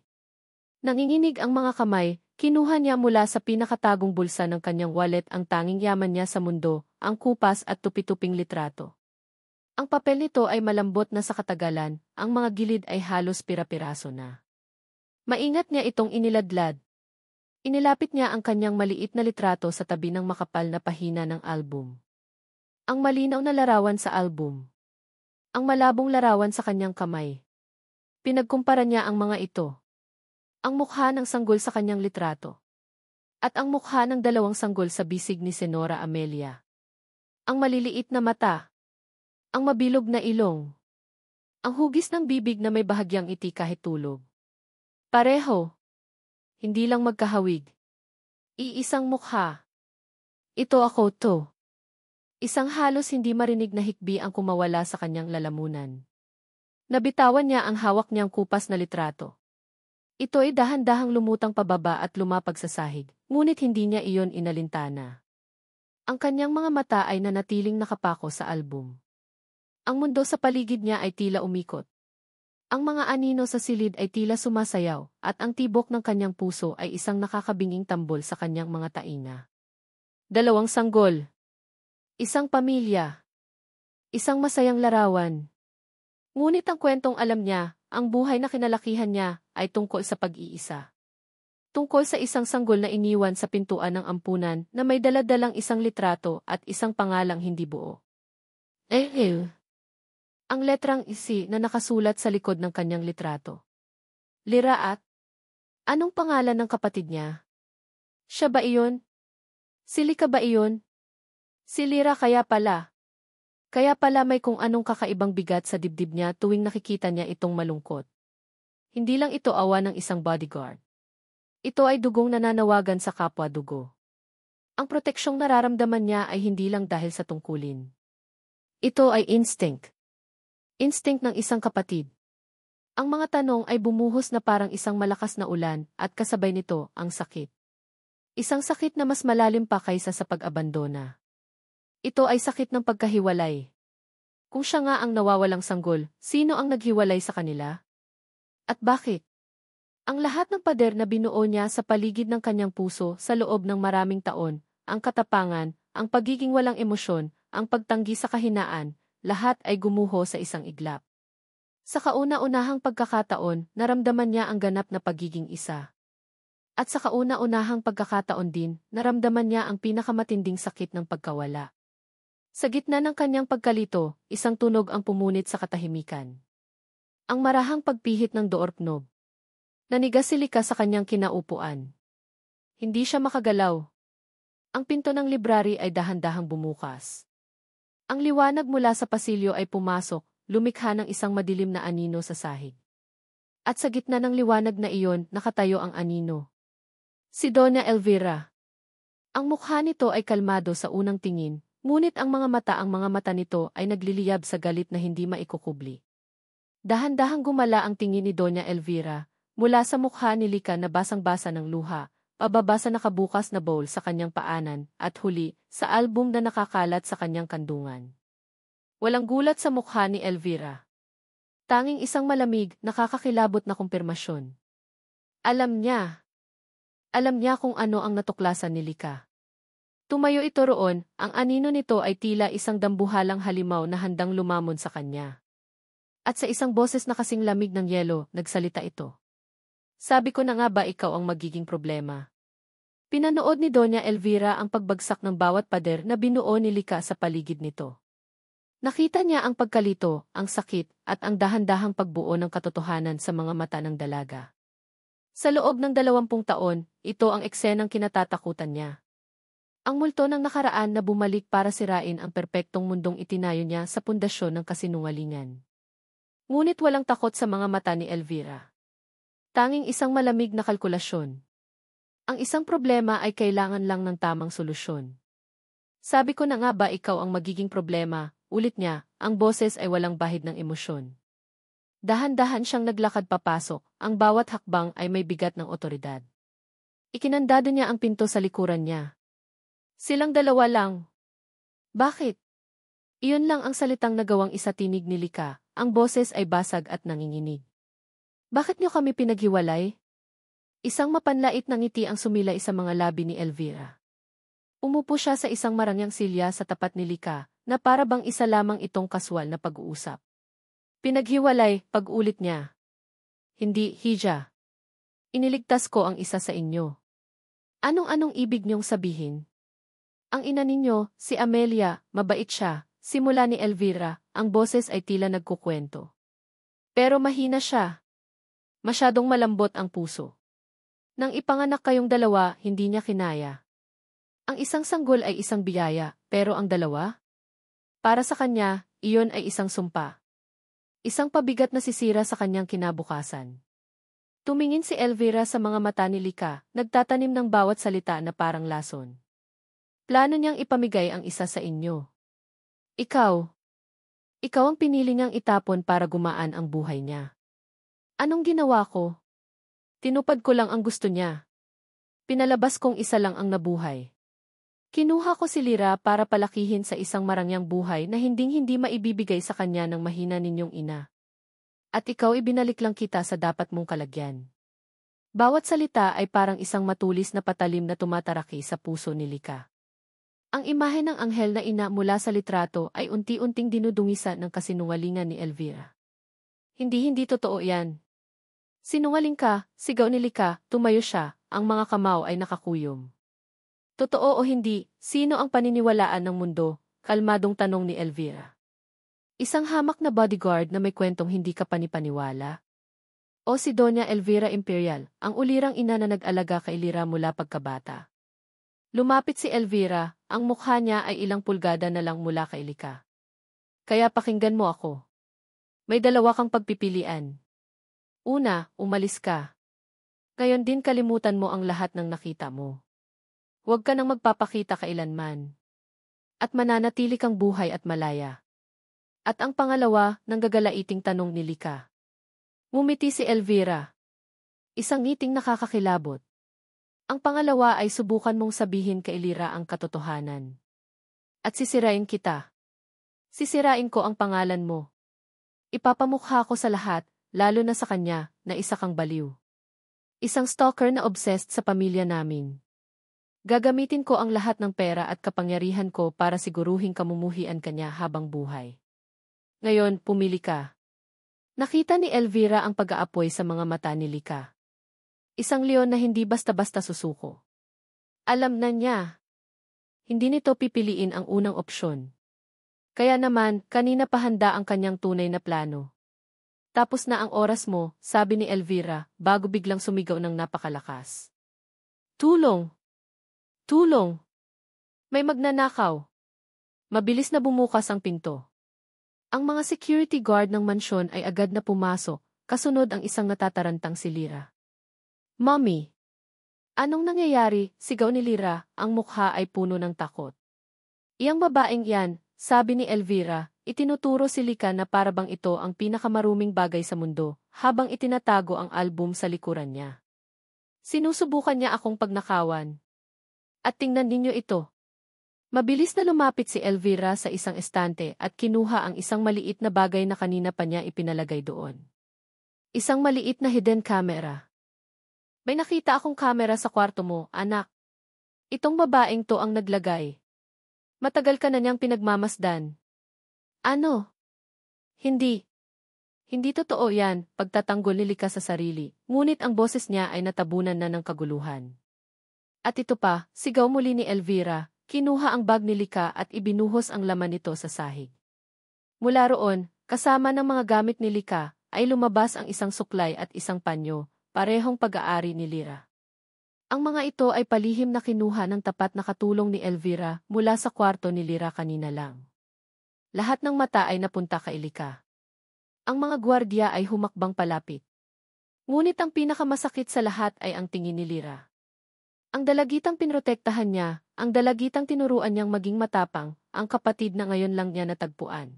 Nanginginig ang mga kamay, kinuha niya mula sa pinakatagong bulsa ng kanyang wallet ang tanging yaman niya sa mundo, ang kupas at tupi-tuping litrato. Ang papel nito ay malambot na sa katagalan, ang mga gilid ay halos pira-piraso na. Maingat niya itong iniladlad. Inilapit niya ang kanyang maliit na litrato sa tabi ng makapal na pahina ng album. Ang malinaw na larawan sa album. Ang malabong larawan sa kanyang kamay. Pinagkumpara niya ang mga ito. Ang mukha ng sanggol sa kanyang litrato. At ang mukha ng dalawang sanggol sa bisig ni Senora Amelia. Ang maliliit na mata. Ang mabilog na ilong. Ang hugis ng bibig na may bahagyang iti kahit tulog. Pareho. Hindi lang magkahawig. Iisang mukha. Ito ako to. Isang halos hindi marinig na hikbi ang kumawala sa kanyang lalamunan. Nabitawan niya ang hawak niyang kupas na litrato. Ito ay dahan-dahang lumutang pababa at lumapag sa sahig, ngunit hindi niya iyon inalintana. Ang kanyang mga mata ay nanatiling nakapako sa album. Ang mundo sa paligid niya ay tila umikot. Ang mga anino sa silid ay tila sumasayaw, at ang tibok ng kanyang puso ay isang nakakabinging tambol sa kanyang mga tainga. Dalawang sanggol. Isang pamilya. Isang masayang larawan. Ngunit ang kwentong alam niya, ang buhay na kinalakihan niya, ay tungkol sa pag-iisa. Tungkol sa isang sanggol na iniwan sa pintuan ng ampunan na may daladalang isang litrato at isang pangalang hindi buo. Ang letrang isi na nakasulat sa likod ng kanyang litrato. Lyra at? Anong pangalan ng kapatid niya? Siya ba iyon? Si Lika ba iyon? Si Lyra kaya pala. Kaya pala may kung anong kakaibang bigat sa dibdib niya tuwing nakikita niya itong malungkot. Hindi lang ito awa ng isang bodyguard. Ito ay dugong nananawagan sa kapwa-dugo. Ang proteksyong nararamdaman niya ay hindi lang dahil sa tungkulin. Ito ay instinct. Instinct ng isang kapatid. Ang mga tanong ay bumuhos na parang isang malakas na ulan at kasabay nito ang sakit. Isang sakit na mas malalim pa kaysa sa pag-abandona. Ito ay sakit ng pagkahiwalay. Kung siya nga ang nawawalang sanggol, sino ang naghiwalay sa kanila? At bakit? Ang lahat ng pader na binuo niya sa paligid ng kanyang puso sa loob ng maraming taon, ang katapangan, ang pagiging walang emosyon, ang pagtanggi sa kahinaan, lahat ay gumuho sa isang iglap. Sa kauna-unahang pagkakataon, naramdaman niya ang ganap na pagiging isa. At sa kauna-unahang pagkakataon din, naramdaman niya ang pinakamatinding sakit ng pagkawala. Sa gitna ng kanyang pagkalito, isang tunog ang pumunit sa katahimikan. Ang marahang pagpihit ng doorknob. Nanigas si Lika sa kanyang kinaupuan. Hindi siya makagalaw. Ang pinto ng library ay dahan-dahang bumukas. Ang liwanag mula sa pasilyo ay pumasok, lumikha ng isang madilim na anino sa sahig. At sa gitna ng liwanag na iyon, nakatayo ang anino. Si Doña Elvira. Ang mukha nito ay kalmado sa unang tingin, ngunit ang mga mata nito ay nagliliyab sa galit na hindi maikukubli. Dahan-dahang gumala ang tingin ni Doña Elvira, mula sa mukha ni Lika na basang-basa ng luha, pababa sa nakabukas na bowl sa kanyang paanan, at huli, sa album na nakakalat sa kanyang kandungan. Walang gulat sa mukha ni Elvira. Tanging isang malamig, nakakakilabot na kumpirmasyon. Alam niya kung ano ang natuklasan ni Lika. Tumayo ito roon, ang anino nito ay tila isang dambuhalang halimaw na handang lumamon sa kanya. At sa isang boses na kasing lamig ng yelo, nagsalita ito. Sabi ko na nga ba ikaw ang magiging problema? Pinanood ni Doña Elvira ang pagbagsak ng bawat pader na binuo ni Lika sa paligid nito. Nakita niya ang pagkalito, ang sakit, at ang dahan-dahang pagbuo ng katotohanan sa mga mata ng dalaga. Sa loob ng 20 taon, ito ang eksenang kinatatakutan niya. Ang multo ng nakaraan na bumalik para sirain ang perpektong mundong itinayo niya sa pundasyon ng kasinungalingan. Ngunit walang takot sa mga mata ni Elvira. Tanging isang malamig na kalkulasyon. Ang isang problema ay kailangan lang ng tamang solusyon. Sabi ko na nga ba ikaw ang magiging problema, ulit niya, ang boses ay walang bahid ng emosyon. Dahan-dahan siyang naglakad papasok, ang bawat hakbang ay may bigat ng otoridad. Ikinandado niya ang pinto sa likuran niya. Silang dalawa lang. Bakit? Iyon lang ang salitang nagawang isatinig ni Lika, ang boses ay basag at nanginginig. Bakit niyo kami pinaghiwalay? Isang mapanlait na ngiti ang sumilay sa mga labi ni Elvira. Umupo siya sa isang marangyang silya sa tapat ni Lika, na para bang isa lamang itong kaswal na pag-uusap. Pinaghiwalay, pag-ulit niya. Hindi, Hija. Iniligtas ko ang isa sa inyo. Anong ibig niyong sabihin? Ang ina ninyo, si Amelia, mabait siya, simula ni Elvira, ang boses ay tila nagkukwento. Pero mahina siya. Masyadong malambot ang puso. Nang ipanganak kayong dalawa, hindi niya kinaya. Ang isang sanggol ay isang biyaya, pero ang dalawa? Para sa kanya, iyon ay isang sumpa. Isang pabigat na sisira sa kanyang kinabukasan. Tumingin si Elvira sa mga mata ni Lika, nagtatanim ng bawat salita na parang lason. Plano niyang ipamigay ang isa sa inyo. Ikaw ang pinili niyang itapon para gumaan ang buhay niya. Anong ginawa ko? Tinupad ko lang ang gusto niya. Pinalabas kong isa lang ang nabuhay. Kinuha ko si Lira para palakihin sa isang marangyang buhay na hinding-hindi maibibigay sa kanya ng mahina ninyong ina. At ikaw ibinalik lang kita sa dapat mong kalagyan. Bawat salita ay parang isang matulis na patalim na tumataraki sa puso ni Lika. Ang imahe ng anghel na ina mula sa litrato ay unti-unting dinudungisan ng kasinungalingan ni Elvira. Hindi totoo yan. Sinungaling ka, sigaw ni Lika, tumayo siya, ang mga kamao ay nakakuyom. Totoo o hindi, sino ang paniniwalaan ng mundo? Kalmadong tanong ni Elvira. Isang hamak na bodyguard na may kwentong hindi ka panipaniwala? O si Doña Elvira Imperial, ang ulirang ina na nag-alaga kay Lira mula pagkabata. Lumapit si Elvira, ang mukha niya ay ilang pulgada na lang mula kay Lika. Kaya pakinggan mo ako. May dalawa kang pagpipilian. Una, umalis ka. Ngayon din kalimutan mo ang lahat ng nakita mo. Huwag ka nang magpapakita kailanman. At mananatili kang buhay at malaya. At ang pangalawa, nanggagalaiting tanong ni Lika. Ngumiti si Elvira. Isang ngiting nakakakilabot. Ang pangalawa ay subukan mong sabihin kay Lira ang katotohanan. At sisirain kita. Sisirain ko ang pangalan mo. Ipapamukha ko sa lahat, lalo na sa kanya, na isa kang baliw. Isang stalker na obsessed sa pamilya namin. Gagamitin ko ang lahat ng pera at kapangyarihan ko para siguruhing kamumuhian kanya habang buhay. Ngayon, pumili ka. Nakita ni Elvira ang pag-aapoy sa mga mata ni Lika. Isang leon na hindi basta-basta susuko. Alam na niya. Hindi nito pipiliin ang unang opsyon. Kaya naman, kanina pa handa ang kanyang tunay na plano. Tapos na ang oras mo, sabi ni Elvira, bago biglang sumigaw ng napakalakas. Tulong! Tulong! May magnanakaw. Mabilis na bumukas ang pinto. Ang mga security guard ng mansyon ay agad na pumasok, kasunod ang isang natatarantang si Lyra. Mommy! Anong nangyayari? Sigaw ni Lyra, ang mukha ay puno ng takot. Iyang babaeng yan, sabi ni Elvira, itinuturo si Lika na parabang ito ang pinakamaruming bagay sa mundo, habang itinatago ang album sa likuran niya. Sinusubukan niya akong pagnakawan. At tingnan ninyo ito. Mabilis na lumapit si Elvira sa isang estante at kinuha ang isang maliit na bagay na kanina pa niya ipinalagay doon. Isang maliit na hidden camera. May nakita akong camera sa kwarto mo, anak. Itong babaeng to ang naglagay. Matagal ka na niyang pinagmamasdan. Ano? Hindi. Hindi totoo yan, pagtatanggol ni Lika sa sarili, ngunit ang boses niya ay natabunan na ng kaguluhan. At ito pa, sigaw muli ni Elvira, kinuha ang bag ni Lika at ibinuhos ang laman nito sa sahig. Mula roon, kasama ng mga gamit ni Lika, ay lumabas ang isang suklay at isang panyo, parehong pag-aari ni Lyra. Ang mga ito ay palihim na kinuha ng tapat na katulong ni Elvira mula sa kwarto ni Lyra kanina lang. Lahat ng mata ay napunta kay Lika. Ang mga gwardiya ay humakbang palapit. Ngunit ang pinakamasakit sa lahat ay ang tingin ni Lyra. Ang dalagitang pinrotektahan niya, ang dalagitang tinuruan niyang maging matapang, ang kapatid na ngayon lang niya natagpuan.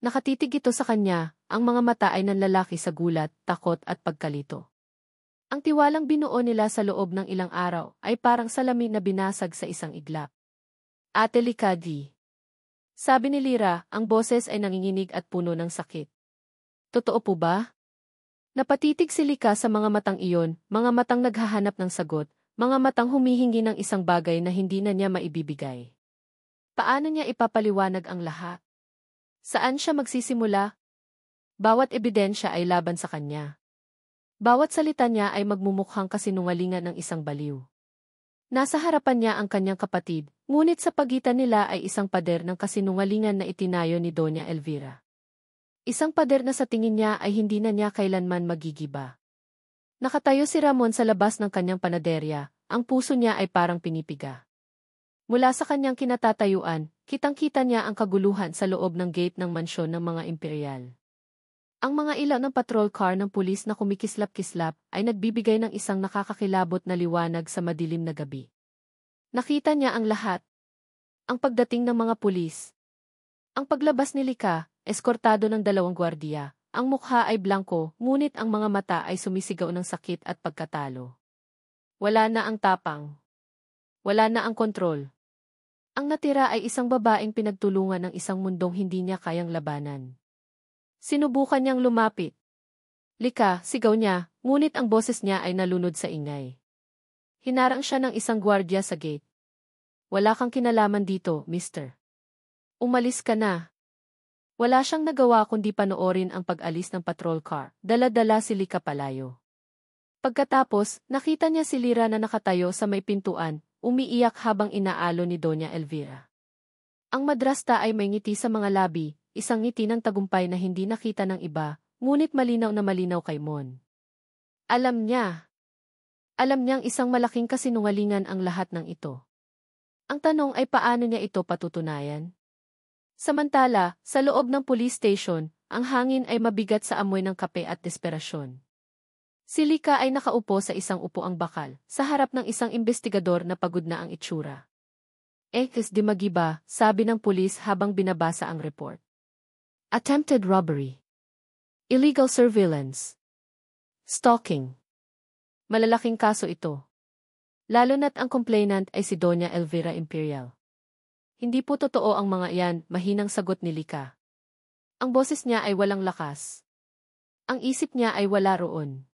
Nakatitig ito sa kanya, ang mga mata ay nanlalaki sa gulat, takot at pagkalito. Ang tiwalang binuo nila sa loob ng ilang araw ay parang salamin na binasag sa isang iglap. Ate Lika di. Sabi ni Lyra, ang boses ay nanginginig at puno ng sakit. Totoo po ba? Napatitig si Lika sa mga matang iyon, mga matang naghahanap ng sagot, mga matang humihingi ng isang bagay na hindi na niya maibibigay. Paano niya ipapaliwanag ang lahat? Saan siya magsisimula? Bawat ebidensya ay laban sa kanya. Bawat salita niya ay magmumukhang kasinungalingan ng isang baliw. Nasa harapan niya ang kanyang kapatid, ngunit sa pagitan nila ay isang pader ng kasinungalingan na itinayo ni Doña Elvira. Isang pader na sa tingin niya ay hindi na niya kailanman magigiba. Nakatayo si Ramon sa labas ng kanyang panaderya, ang puso niya ay parang pinipiga. Mula sa kanyang kinatatayuan, kitang-kita niya ang kaguluhan sa loob ng gate ng mansyon ng mga imperial. Ang mga ilaw ng patrol car ng pulis na kumikislap-kislap ay nagbibigay ng isang nakakakilabot na liwanag sa madilim na gabi. Nakita niya ang lahat. Ang pagdating ng mga pulis. Ang paglabas ni Lika, eskortado ng 2 gwardiya. Ang mukha ay blanko, ngunit ang mga mata ay sumisigaw ng sakit at pagkatalo. Wala na ang tapang. Wala na ang kontrol. Ang natira ay isang babaeng pinagtulungan ng isang mundong hindi niya kayang labanan. Sinubukan niyang lumapit. Lika, sigaw niya, ngunit ang boses niya ay nalunod sa ingay. Hinarang siya ng isang gwardiya sa gate. Wala kang kinalaman dito, mister. Umalis ka na. Wala siyang nagawa kundi panoorin ang pag-alis ng patrol car, dala-dala si Lika palayo. Pagkatapos, nakita niya si Lyra na nakatayo sa may pintuan, umiiyak habang inaalo ni Doña Elvira. Ang madrasta ay may ngiti sa mga labi, isang ngiti ng tagumpay na hindi nakita ng iba, ngunit malinaw na malinaw kay Mon. Alam niya. Alam niyang isang malaking kasinungalingan ang lahat ng ito. Ang tanong ay paano niya ito patutunayan? Samantala, sa loob ng police station, ang hangin ay mabigat sa amoy ng kape at desperasyon. Si Lika ay nakaupo sa isang upuang bakal, sa harap ng isang investigador na pagod na ang itsura. Di magiba, sabi ng pulis habang binabasa ang report. Attempted robbery. Illegal surveillance. Stalking. Malalaking kaso ito. Lalo na't ang complainant ay si Doña Elvira Imperial. Hindi po totoo ang mga iyan, mahinang sagot ni Lika. Ang boses niya ay walang lakas. Ang isip niya ay wala roon.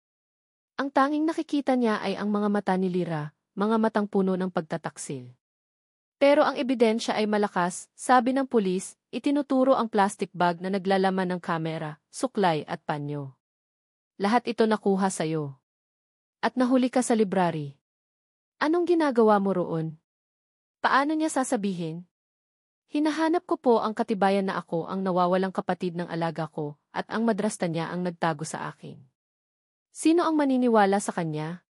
Ang tanging nakikita niya ay ang mga mata ni Lyra, mga matang puno ng pagtataksil. Pero ang ebidensya ay malakas, sabi ng pulis, itinuturo ang plastic bag na naglalaman ng kamera, suklay at panyo. Lahat ito nakuha sa'yo. At nahuli ka sa library. Anong ginagawa mo roon? Paano niya sasabihin? Hinahanap ko po ang katibayan na ako ang nawawalang kapatid ng alaga ko at ang madrasta niya ang nagtago sa akin. Sino ang maniniwala sa kanya?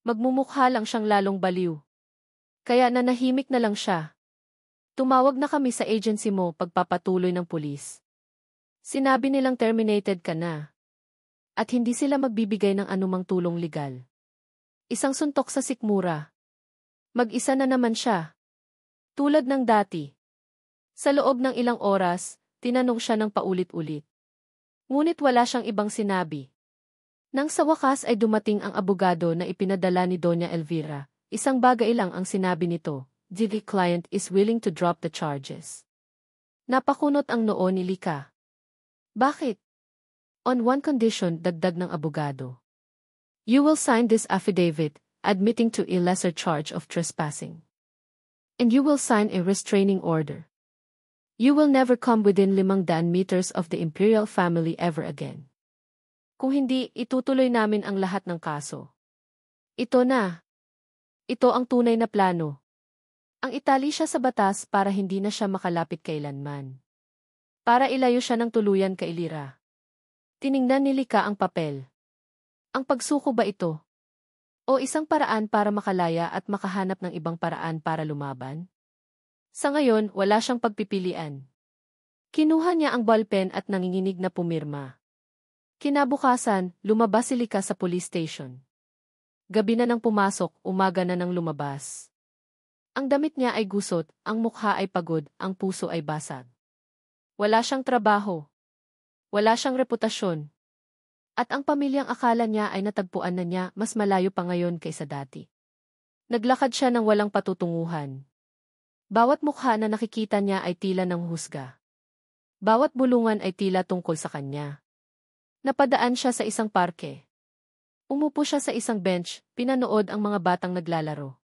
Magmumukha lang siyang lalong baliw. Kaya nanahimik na lang siya. Tumawag na kami sa agency mo pagpapatuloy ng pulis. Sinabi nilang terminated ka na. At hindi sila magbibigay ng anumang tulong legal. Isang suntok sa sikmura. Mag-isa na naman siya. Tulad ng dati. Sa loob ng ilang oras, tinanong siya ng paulit-ulit. Ngunit wala siyang ibang sinabi. Nang sa wakas ay dumating ang abogado na ipinadala ni Doña Elvira, isang bagay lang ang sinabi nito, the client is willing to drop the charges. Napakunot ang noo ni Lika. Bakit? On one condition, dagdag ng abogado. You will sign this affidavit, admitting to a lesser charge of trespassing. And you will sign a restraining order. You will never come within 500 meters of the imperial family ever again. Kung hindi, itutuloy namin ang lahat ng kaso. Ito na. Ito ang tunay na plano. Ang itali siya sa batas para hindi na siya makalapit kailanman. Para ilayo siya ng tuluyan kay Lira. Tiningnan ni Lika ang papel. Ang pagsuko ba ito? O isang paraan para makalaya at makahanap ng ibang paraan para lumaban? Sa ngayon, wala siyang pagpipilian. Kinuha niya ang ballpen at nanginginig na pumirma. Kinabukasan, lumabas si Lika sa police station. Gabi na nang pumasok, umaga na nang lumabas. Ang damit niya ay gusot, ang mukha ay pagod, ang puso ay basag. Wala siyang trabaho. Wala siyang reputasyon. At ang pamilyang akala niya ay natagpuan na niya mas malayo pa ngayon kaysa dati. Naglakad siya ng walang patutunguhan. Bawat mukha na nakikita niya ay tila ng husga. Bawat bulungan ay tila tungkol sa kanya. Napadaan siya sa isang parke. Umupo siya sa isang bench, pinanood ang mga batang naglalaro.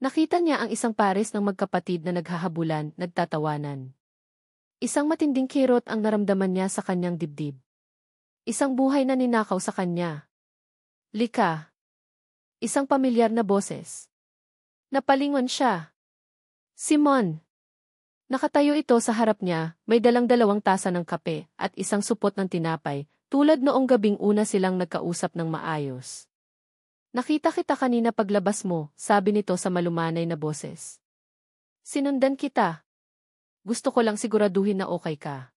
Nakita niya ang isang pares ng magkapatid na naghahabulan, nagtatawanan. Isang matinding kirot ang naramdaman niya sa kanyang dibdib. Isang buhay na ninakaw sa kanya. Lika. Isang pamilyar na boses. Napalingon siya. Simon. Nakatayo ito sa harap niya, may dalang 2 tasa ng kape at isang supot ng tinapay, tulad noong gabing una silang nagkausap ng maayos. Nakita kita kanina paglabas mo, sabi nito sa malumanay na boses. Sinundan kita. Gusto ko lang siguraduhin na okay ka.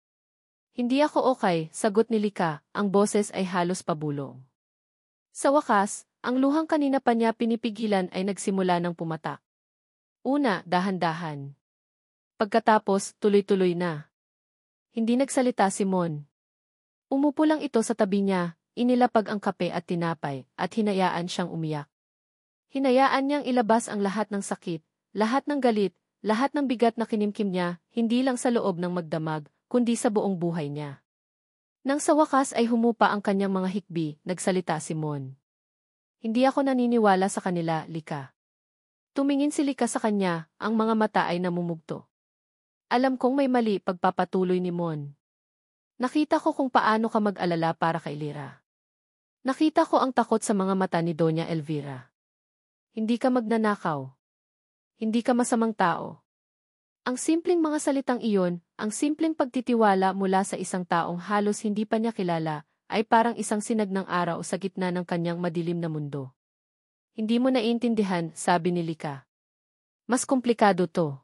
Hindi ako okay, sagot ni Lika, ang boses ay halos pabulong. Sa wakas, ang luhang kanina pa niya pinipigilan ay nagsimula ng pumatak. Una, dahan-dahan. Pagkatapos, tuloy-tuloy na. Hindi nagsalita si Mon. Umupo lang ito sa tabi niya, inilapag ang kape at tinapay, at hinayaan siyang umiyak. Hinayaan niyang ilabas ang lahat ng sakit, lahat ng galit, lahat ng bigat na kinimkim niya, hindi lang sa loob ng magdamag, kundi sa buong buhay niya. Nang sa wakas ay humupa ang kanyang mga hikbi, nagsalita si Mon. Hindi ako naniniwala sa kanila, Lika. Tumingin si Lika sa kanya, ang mga mata ay namumugto. Alam kong may mali, pagpapatuloy ni Mon. Nakita ko kung paano ka mag-alala para kay Lira. Nakita ko ang takot sa mga mata ni Doña Elvira. Hindi ka magnanakaw. Hindi ka masamang tao. Ang simpleng mga salitang iyon, ang simpleng pagtitiwala mula sa isang taong halos hindi pa niya kilala, ay parang isang sinag ng araw sa gitna ng kanyang madilim na mundo. Hindi mo naiintindihan, sabi ni Lika. Mas komplikado to.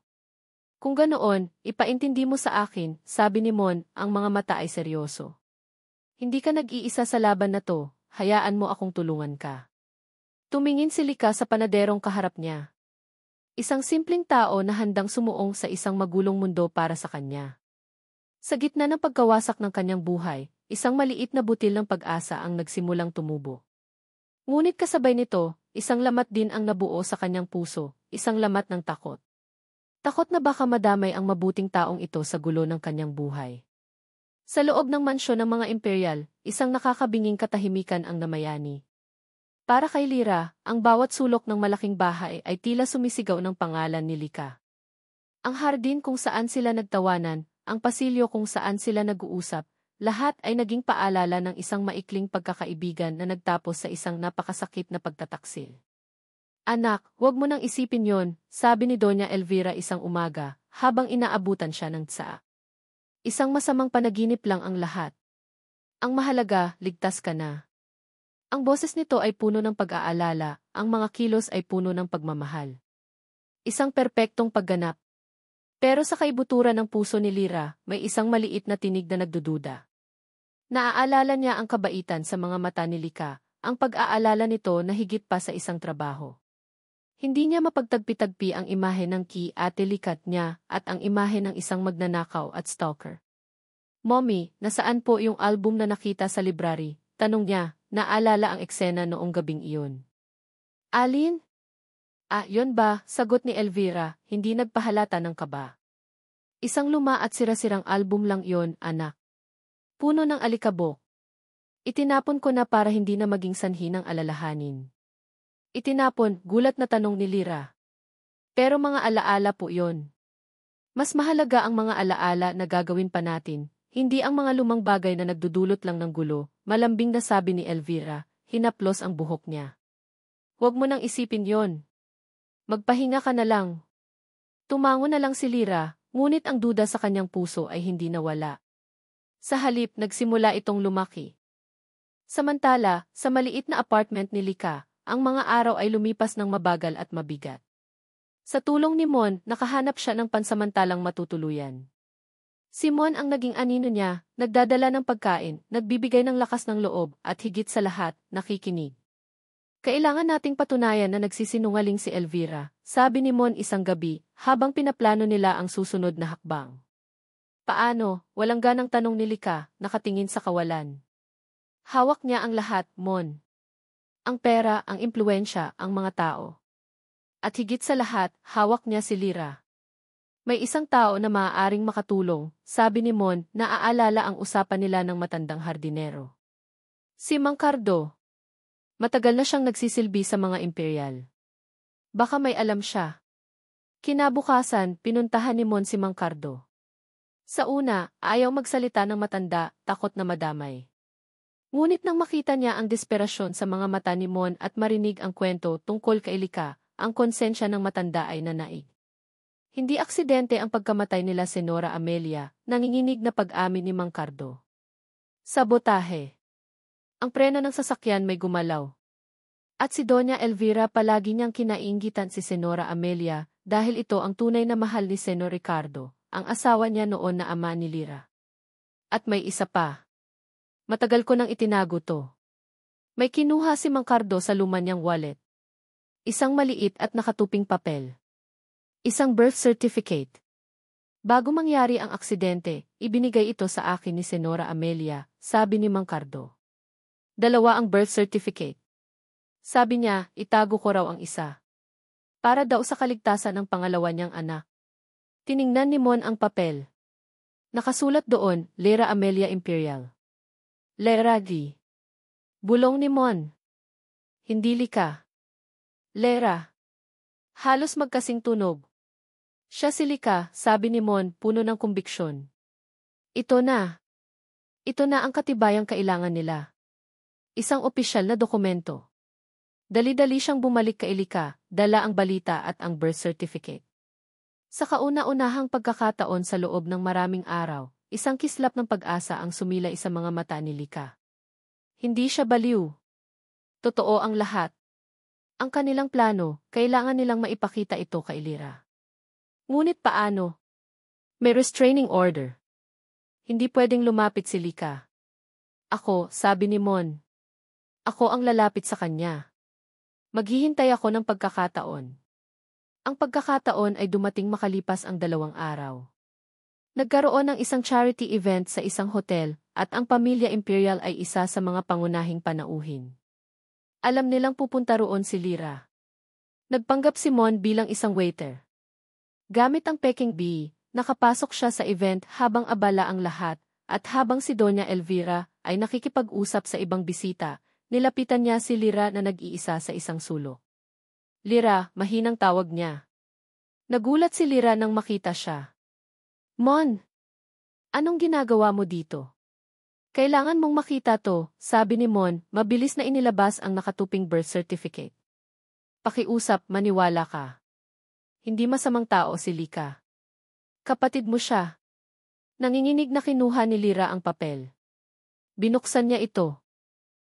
Kung ganoon, ipaintindi mo sa akin, sabi ni Mon, ang mga mata ay seryoso. Hindi ka nag-iisa sa laban na to, hayaan mo akong tulungan ka. Tumingin si Lika sa panaderong kaharap niya. Isang simpleng tao na handang sumuong sa isang magulong mundo para sa kanya. Sa gitna ng pagkawasak ng kanyang buhay, isang maliit na butil ng pag-asa ang nagsimulang tumubo. Ngunit kasabay nito, isang lamat din ang nabuo sa kanyang puso, isang lamat ng takot. Takot na baka madamay ang mabuting taong ito sa gulo ng kanyang buhay. Sa loob ng mansyon ng mga imperial, isang nakakabinging katahimikan ang namayani. Para kay Lira, ang bawat sulok ng malaking bahay ay tila sumisigaw ng pangalan ni Lika. Ang hardin kung saan sila nagtawanan, ang pasilyo kung saan sila nag-uusap, lahat ay naging paalala ng isang maikling pagkakaibigan na nagtapos sa isang napakasakit na pagtataksil. Anak, huwag mo nang isipin yon, sabi ni Doña Elvira isang umaga, habang inaabutan siya ng tsaa. Isang masamang panaginip lang ang lahat. Ang mahalaga, ligtas ka na. Ang boses nito ay puno ng pag-aalala, ang mga kilos ay puno ng pagmamahal. Isang perpektong pagganap. Pero sa kaibuturan ng puso ni Lyra, may isang maliit na tinig na nagdududa. Naaalala niya ang kabaitan sa mga mata ni Lika, ang pag-aalala nito na higit pa sa isang trabaho. Hindi niya mapagtagpi-tagpi ang imahe ng Ate Likat niya at ang imahe ng isang magnanakaw at stalker. Mommy, nasaan po yung album na nakita sa library? Tanong niya, naalala ang eksena noong gabing iyon. Alin? Yun ba, sagot ni Elvira, hindi nagpahalata ng kaba. Isang luma at sira-sirang album lang yon, anak. Puno ng alikabok. Itinapon ko na para hindi na maging sanhi ng alalahanin. Itinapon, gulat na tanong ni Lyra. Pero mga alaala po yon. Mas mahalaga ang mga alaala na gagawin pa natin, hindi ang mga lumang bagay na nagdudulot lang ng gulo, malambing na sabi ni Elvira, hinaplos ang buhok niya. Huwag mo nang isipin yon. Magpahinga ka na lang. Tumango na lang si Lyra, ngunit ang duda sa kanyang puso ay hindi nawala. Sa halip, nagsimula itong lumaki. Samantala, sa maliit na apartment ni Lika, ang mga araw ay lumipas ng mabagal at mabigat. Sa tulong ni Mon, nakahanap siya ng pansamantalang matutuluyan. Si Mon ang naging anino niya, nagdadala ng pagkain, nagbibigay ng lakas ng loob, at higit sa lahat, nakikinig. Kailangan nating patunayan na nagsisinungaling si Elvira, sabi ni Mon isang gabi, habang pinaplano nila ang susunod na hakbang. Paano? Walang ganang tanong ni Lika, nakatingin sa kawalan. Hawak niya ang lahat, Mon. Ang pera, ang impluwensya, ang mga tao. At higit sa lahat, hawak niya si Lyra. May isang tao na maaaring makatulong, sabi ni Mon, naaalala ang usapan nila ng matandang hardinero. Si Mang Cardo. Matagal na siyang nagsisilbi sa mga imperial. Baka may alam siya. Kinabukasan, pinuntahan ni Mon si Mang Cardo. Sa una, ayaw magsalita ng matanda, takot na madamay. Ngunit nang makita niya ang desperasyon sa mga mata ni Mon at marinig ang kwento tungkol kay Lika, ang konsensya ng matanda ay nanaig. Hindi aksidente ang pagkamatay nila Senora Amelia, nanginginig na pag-amin ni Mang Cardo. Sabotahe. Ang preno ng sasakyan may gumalaw. At si Doña Elvira palagi niyang kinainggitan si Senora Amelia dahil ito ang tunay na mahal ni Senor Ricardo, ang asawa niya noon na ama ni Lyra. At may isa pa. Matagal ko nang itinago to. May kinuha si Mang Cardo sa luma niyang wallet. Isang maliit at nakatuping papel. Isang birth certificate. Bago mangyari ang aksidente, ibinigay ito sa akin ni Senora Amelia, sabi ni Mang Cardo. Dalawa ang birth certificate. Sabi niya, itago ko raw ang isa. Para daw sa kaligtasan ng pangalawa niyang anak. Tiningnan ni Mon ang papel. Nakasulat doon, Lyra Amelia Imperial. Lyra D. Bulong ni Mon. Hindi Lika. Lyra. Halos magkasing tunog. Siya si Lika, sabi ni Mon, puno ng kumbiksyon. Ito na. Ito na ang katibayang kailangan nila. Isang opisyal na dokumento. Dali-dali siyang bumalik kay Lika, dala ang balita at ang birth certificate. Sa kauna-unahang pagkakataon sa loob ng maraming araw, isang kislap ng pag-asa ang sumilay sa mga mata ni Lika. Hindi siya baliw. Totoo ang lahat. Ang kanilang plano, kailangan nilang maipakita ito kay Lyra. Ngunit paano? May restraining order. Hindi pwedeng lumapit si Lika. Ako, sabi ni Mon. Ako ang lalapit sa kanya. Maghihintay ako ng pagkakataon. Ang pagkakataon ay dumating makalipas ang 2 araw. Nagkaroon ng isang charity event sa isang hotel, at ang pamilya Imperial ay isa sa mga pangunahing panauhin. Alam nilang pupunta roon si Lyra. Nagpanggap si Mon bilang isang waiter. Gamit ang Peking bee, nakapasok siya sa event habang abala ang lahat, at habang si Doña Elvira ay nakikipag-usap sa ibang bisita, nilapitan niya si Lyra na nag-iisa sa isang sulok. Lyra, mahinang tawag niya. Nagulat si Lyra nang makita siya. Mon! Anong ginagawa mo dito? Kailangan mong makita to, sabi ni Mon, mabilis na inilabas ang nakatuping birth certificate. Pakiusap, maniwala ka. Hindi masamang tao si Lika. Kapatid mo siya. Nanginginig na kinuha ni Lyra ang papel. Binuksan niya ito.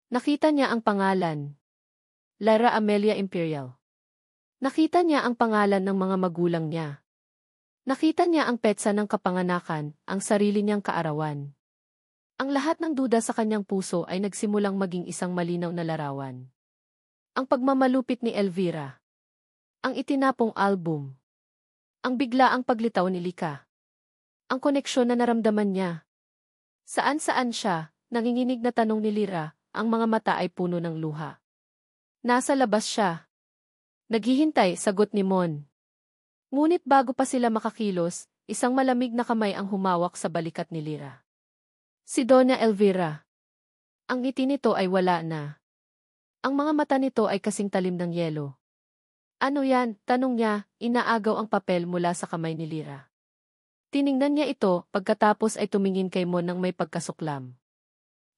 Nakita niya ang pangalan. Lara Amelia Imperial. Nakita niya ang pangalan ng mga magulang niya. Nakita niya ang petsa ng kapanganakan, ang sarili niyang kaarawan. Ang lahat ng duda sa kanyang puso ay nagsimulang maging isang malinaw na larawan. Ang pagmamalupit ni Elvira. Ang itinapong album. Ang biglaang paglitaw ni Lika. Ang koneksyon na naramdaman niya. Saan-saan siya, nanginginig na tanong ni Lyra, ang mga mata ay puno ng luha. Nasa labas siya. Naghihintay, sagot ni Mon. Ngunit bago pa sila makakilos, isang malamig na kamay ang humawak sa balikat ni Lyra. Si Doña Elvira. Ang ngiti nito ay wala na. Ang mga mata nito ay kasing talim ng yelo. Ano yan? Tanong niya, inaagaw ang papel mula sa kamay ni Lyra. Tiningnan niya ito, pagkatapos ay tumingin kay Mon ng may pagkasuklam.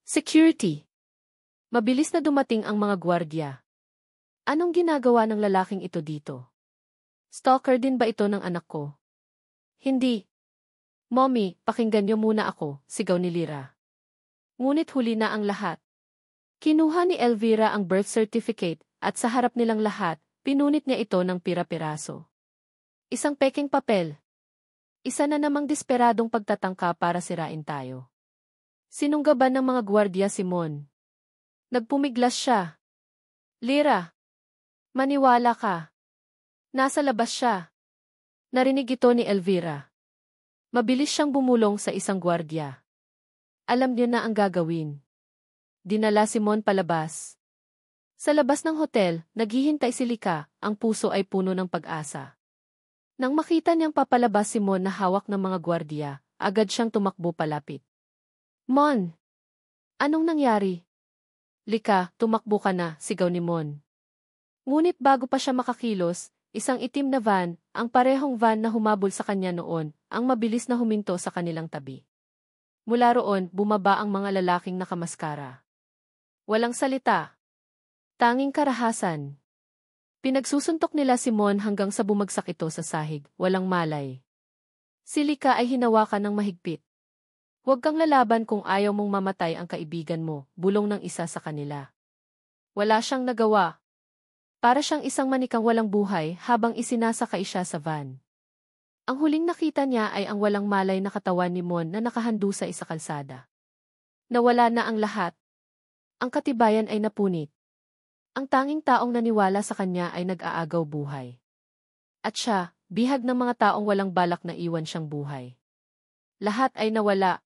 Security. Mabilis na dumating ang mga gwardiya. Anong ginagawa ng lalaking ito dito? Stalker din ba ito ng anak ko? Hindi. Mommy, pakinggan niyo muna ako, sigaw ni Lyra. Ngunit huli na ang lahat. Kinuha ni Elvira ang birth certificate at sa harap nilang lahat, pinunit niya ito ng pira-piraso. Isang peking papel. Isa na namang desperadong pagtatangka para sirain tayo. Sinunggaban ng mga gwardiya si Mon. Nagpumiglas siya. Lyra, maniwala ka. Nasa labas siya. Narinig ito ni Elvira. Mabilis siyang bumulong sa isang gwardiya. Alam niya na ang gagawin. Dinala si Mon palabas. Sa labas ng hotel, naghihintay si Lika, ang puso ay puno ng pag-asa. Nang makita niyang papalabas si Mon na hawak ng mga gwardiya, agad siyang tumakbo palapit. Mon! Anong nangyari? Lika, tumakbo ka na, sigaw ni Mon. Ngunit bago pa siya makakilos, isang itim na van, ang parehong van na humabol sa kanya noon, ang mabilis na huminto sa kanilang tabi. Mula roon, bumaba ang mga lalaking nakamaskara. Walang salita. Tanging karahasan. Pinagsusuntok nila si Mon hanggang sa bumagsak ito sa sahig, walang malay. Si Lika ay hinawakan ng mahigpit. Huwag kang lalaban kung ayaw mong mamatay ang kaibigan mo, bulong ng isa sa kanila. Wala siyang nagawa. Para siyang isang manikang walang buhay habang isinasakay siya sa van. Ang huling nakita niya ay ang walang malay na katawan ni Mon na nakahandusay sa kalsada. Nawala na ang lahat. Ang katibayan ay napunit. Ang tanging taong naniwala sa kanya ay nag-aagaw buhay. At siya, bihag ng mga taong walang balak na iwan siyang buhay. Lahat ay nawala.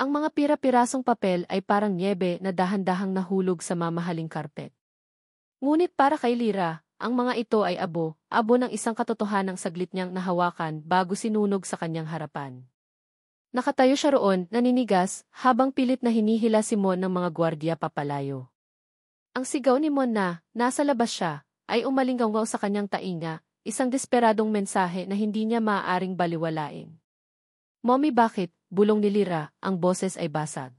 Ang mga pira-pirasong papel ay parang nyebe na dahan-dahang nahulog sa mamahaling karpet. Ngunit para kay Lyra, ang mga ito ay abo ng isang katotohanang saglit niyang nahawakan bago sinunog sa kanyang harapan. Nakatayo siya roon, naninigas, habang pilit na hinihila si Mon ng mga gwardiya papalayo. Ang sigaw ni Mon na, nasa labas siya, ay umalinggaw sa kanyang tainga, isang desperadong mensahe na hindi niya maaaring baliwalain. Mommy, bakit? Bulong ni Lyra, ang boses ay basag.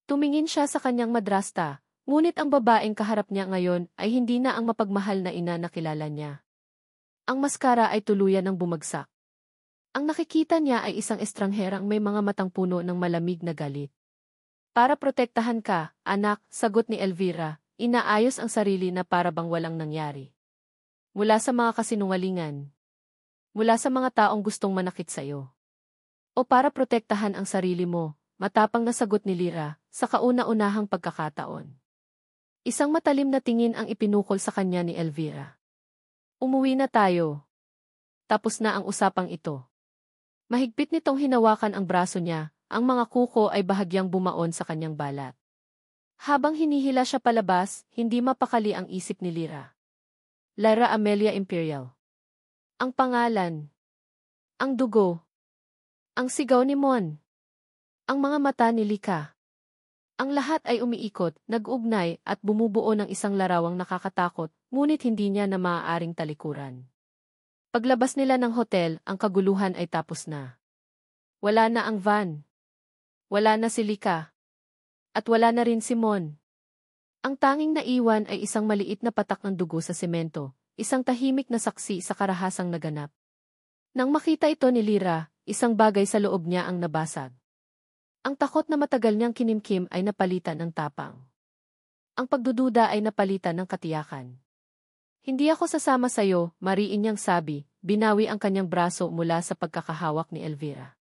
Tumingin siya sa kanyang madrasta. Ngunit ang babaeng kaharap niya ngayon ay hindi na ang mapagmahal na ina na kilala niya. Ang maskara ay tuluyan ng bumagsak. Ang nakikita niya ay isang estrangherang may mga matang puno ng malamig na galit. Para protektahan ka, anak, sagot ni Elvira, inaayos ang sarili na para bang walang nangyari. Mula sa mga kasinungalingan. Mula sa mga taong gustong manakit sa iyo. O para protektahan ang sarili mo, matapang na sagot ni Lyra, sa kauna-unahang pagkakataon. Isang matalim na tingin ang ipinukol sa kanya ni Elvira. Umuwi na tayo. Tapos na ang usapang ito. Mahigpit nitong hinawakan ang braso niya, ang mga kuko ay bahagyang bumaon sa kanyang balat. Habang hinihila siya palabas, hindi mapakali ang isip ni Lyra. Lara Amelia Imperial. Ang pangalan. Ang dugo. Ang sigaw ni Mon. Ang mga mata ni Lika. Ang lahat ay umiikot, nag-ugnay at bumubuo ng isang larawang nakakatakot, ngunit hindi niya na maaaring talikuran. Paglabas nila ng hotel, ang kaguluhan ay tapos na. Wala na ang van. Wala na si Lika. At wala na rin si Mon. Ang tanging naiwan ay isang maliit na patak ng dugo sa semento, isang tahimik na saksi sa karahasang naganap. Nang makita ito ni Lyra, isang bagay sa loob niya ang nabasag. Ang takot na matagal niyang kinimkim ay napalitan ng tapang. Ang pagdududa ay napalitan ng katiyakan. Hindi ako sasama sa'yo, mariin niyang sabi, binawi ang kanyang braso mula sa pagkakahawak ni Elvira.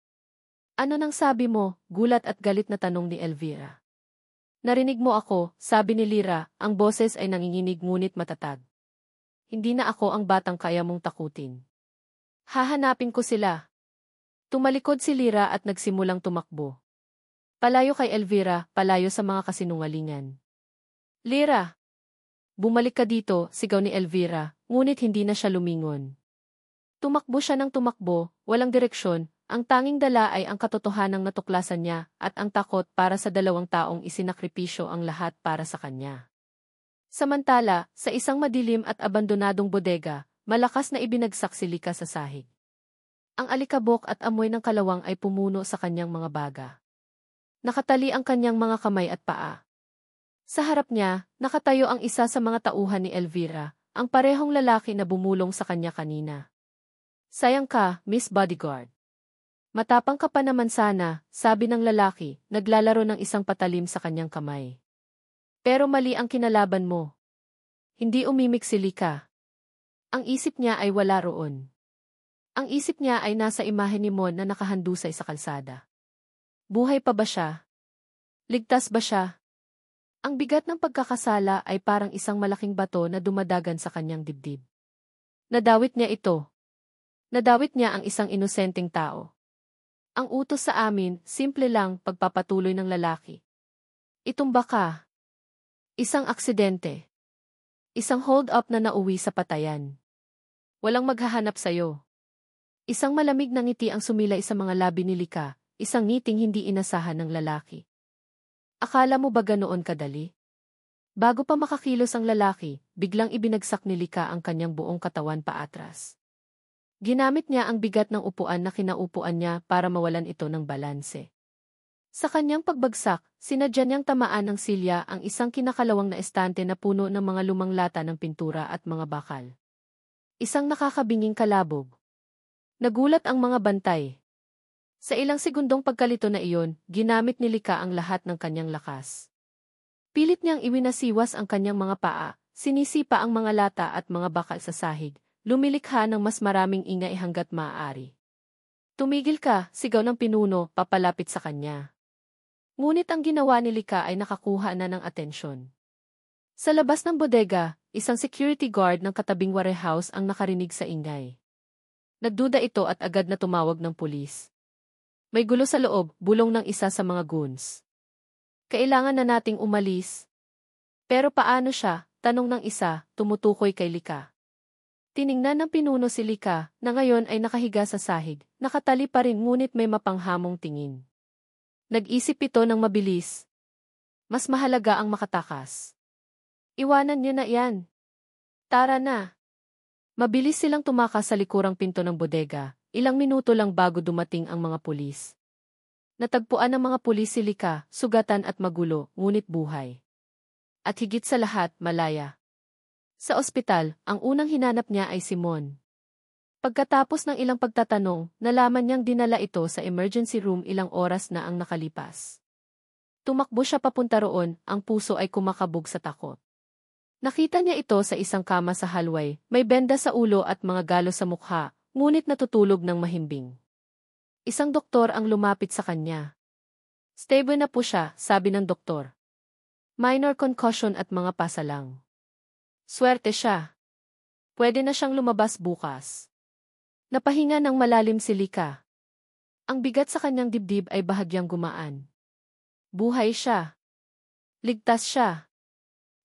Ano nang sabi mo? Gulat at galit na tanong ni Elvira. Narinig mo ako, sabi ni Lyra, ang boses ay nanginginig ngunit matatag. Hindi na ako ang batang kaya mong takutin. Hahanapin ko sila. Tumalikod si Lyra at nagsimulang tumakbo. Palayo kay Elvira, palayo sa mga kasinungalingan. Lyra! Bumalik ka dito, sigaw ni Elvira, ngunit hindi na siya lumingon. Tumakbo siya ng tumakbo, walang direksyon, ang tanging dala ay ang katotohanang natuklasan niya at ang takot para sa dalawang taong isinakripisyo ang lahat para sa kanya. Samantala, sa isang madilim at abandonadong bodega, malakas na ibinagsak si Lika sa sahig. Ang alikabok at amoy ng kalawang ay pumuno sa kanyang mga baga. Nakatali ang kanyang mga kamay at paa. Sa harap niya, nakatayo ang isa sa mga tauhan ni Elvira, ang parehong lalaki na bumulong sa kanya kanina. Sayang ka, Miss Bodyguard. Matapang ka pa naman sana, sabi ng lalaki, naglalaro ng isang patalim sa kanyang kamay. Pero mali ang kinalaban mo. Hindi umimik si Lika. Ang isip niya ay wala roon. Ang isip niya ay nasa imahe ni Mon na nakahandusay sa kalsada. Buhay pa ba siya? Ligtas ba siya? Ang bigat ng pagkakasala ay parang isang malaking bato na dumadagan sa kanyang dibdib. Nadawit niya ito. Nadawit niya ang isang inosenteng tao. Ang utos sa amin, simple lang, pagpapatuloy ng lalaki. Itumba ka. Isang aksidente. Isang hold-up na nauwi sa patayan. Walang maghahanap sa'yo. Isang malamig na ngiti ang sumilay sa mga labi ni Lika, isang ngiting hindi inasahan ng lalaki. Akala mo ba ganoon kadali? Bago pa makakilos ang lalaki, biglang ibinagsak ni Lika ang kanyang buong katawan paatras. Ginamit niya ang bigat ng upuan na kinaupuan niya para mawalan ito ng balanse. Sa kanyang pagbagsak, sinadya niyang tamaan ng silya ang isang kinakalawang na estante na puno ng mga lumang lata ng pintura at mga bakal. Isang nakakabinging kalabog. Nagulat ang mga bantay. Sa ilang segundong pagkalito na iyon, ginamit ni Lika ang lahat ng kanyang lakas. Pilit niyang iwinasiwas ang kanyang mga paa, sinisipa ang mga lata at mga bakal sa sahig. Lumilikha ng mas maraming ingay hanggat maaari. Tumigil ka, sigaw ng pinuno, papalapit sa kanya. Ngunit ang ginawa ni Lika ay nakakuha na ng atensyon. Sa labas ng bodega, isang security guard ng katabing warehouse ang nakarinig sa ingay. Nagduda ito at agad na tumawag ng pulis. May gulo sa loob, bulong ng isa sa mga goons. Kailangan na nating umalis. Pero paano siya? Tanong ng isa, tumutukoy kay Lika. Tiningnan ng pinuno si Lika, na ngayon ay nakahiga sa sahig, nakatali pa rin ngunit may mapanghamong tingin. Nag-isip ito ng mabilis. Mas mahalaga ang makatakas. Iwanan niyo na yan. Tara na. Mabilis silang tumakas sa likurang pinto ng bodega, ilang minuto lang bago dumating ang mga pulis. Natagpuan ng mga pulis si Lika, sugatan at magulo, ngunit buhay. At higit sa lahat, malaya. Sa ospital, ang unang hinanap niya ay si Mon. Pagkatapos ng ilang pagtatanong, nalaman niyang dinala ito sa emergency room ilang oras na ang nakalipas. Tumakbo siya papunta roon, ang puso ay kumakabog sa takot. Nakita niya ito sa isang kama sa hallway, may benda sa ulo at mga galo sa mukha, ngunit natutulog ng mahimbing. Isang doktor ang lumapit sa kanya. Stable na po siya, sabi ng doktor. Minor concussion at mga pasa lang. Swerte siya. Pwede na siyang lumabas bukas. Napahinga ng malalim si Lika. Ang bigat sa kanyang dibdib ay bahagyang gumaan. Buhay siya. Ligtas siya.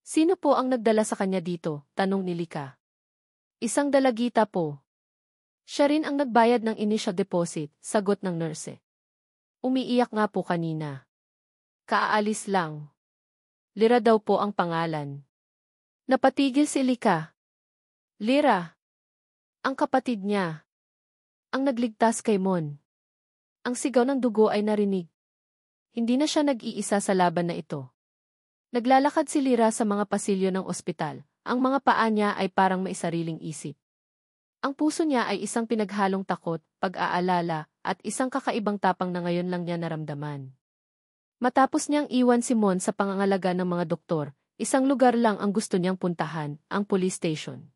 Sino po ang nagdala sa kanya dito? Tanong ni Lika. Isang dalagita po. Siya rin ang nagbayad ng initial deposit, sagot ng nurse. Umiiyak nga po kanina. Kaalis lang. Lyra daw po ang pangalan. Napatigil si Lika. Lyra. Ang kapatid niya. Ang nagligtas kay Mon. Ang sigaw ng dugo ay narinig. Hindi na siya nag-iisa sa laban na ito. Naglalakad si Lyra sa mga pasilyo ng ospital. Ang mga paa niya ay parang may sariling isip. Ang puso niya ay isang pinaghalong takot, pag-aalala, at isang kakaibang tapang na ngayon lang niya naramdaman. Matapos niyang iwan si Mon sa pangangalaga ng mga doktor, Isang lugar lang ang gusto niyang puntahan, ang police station.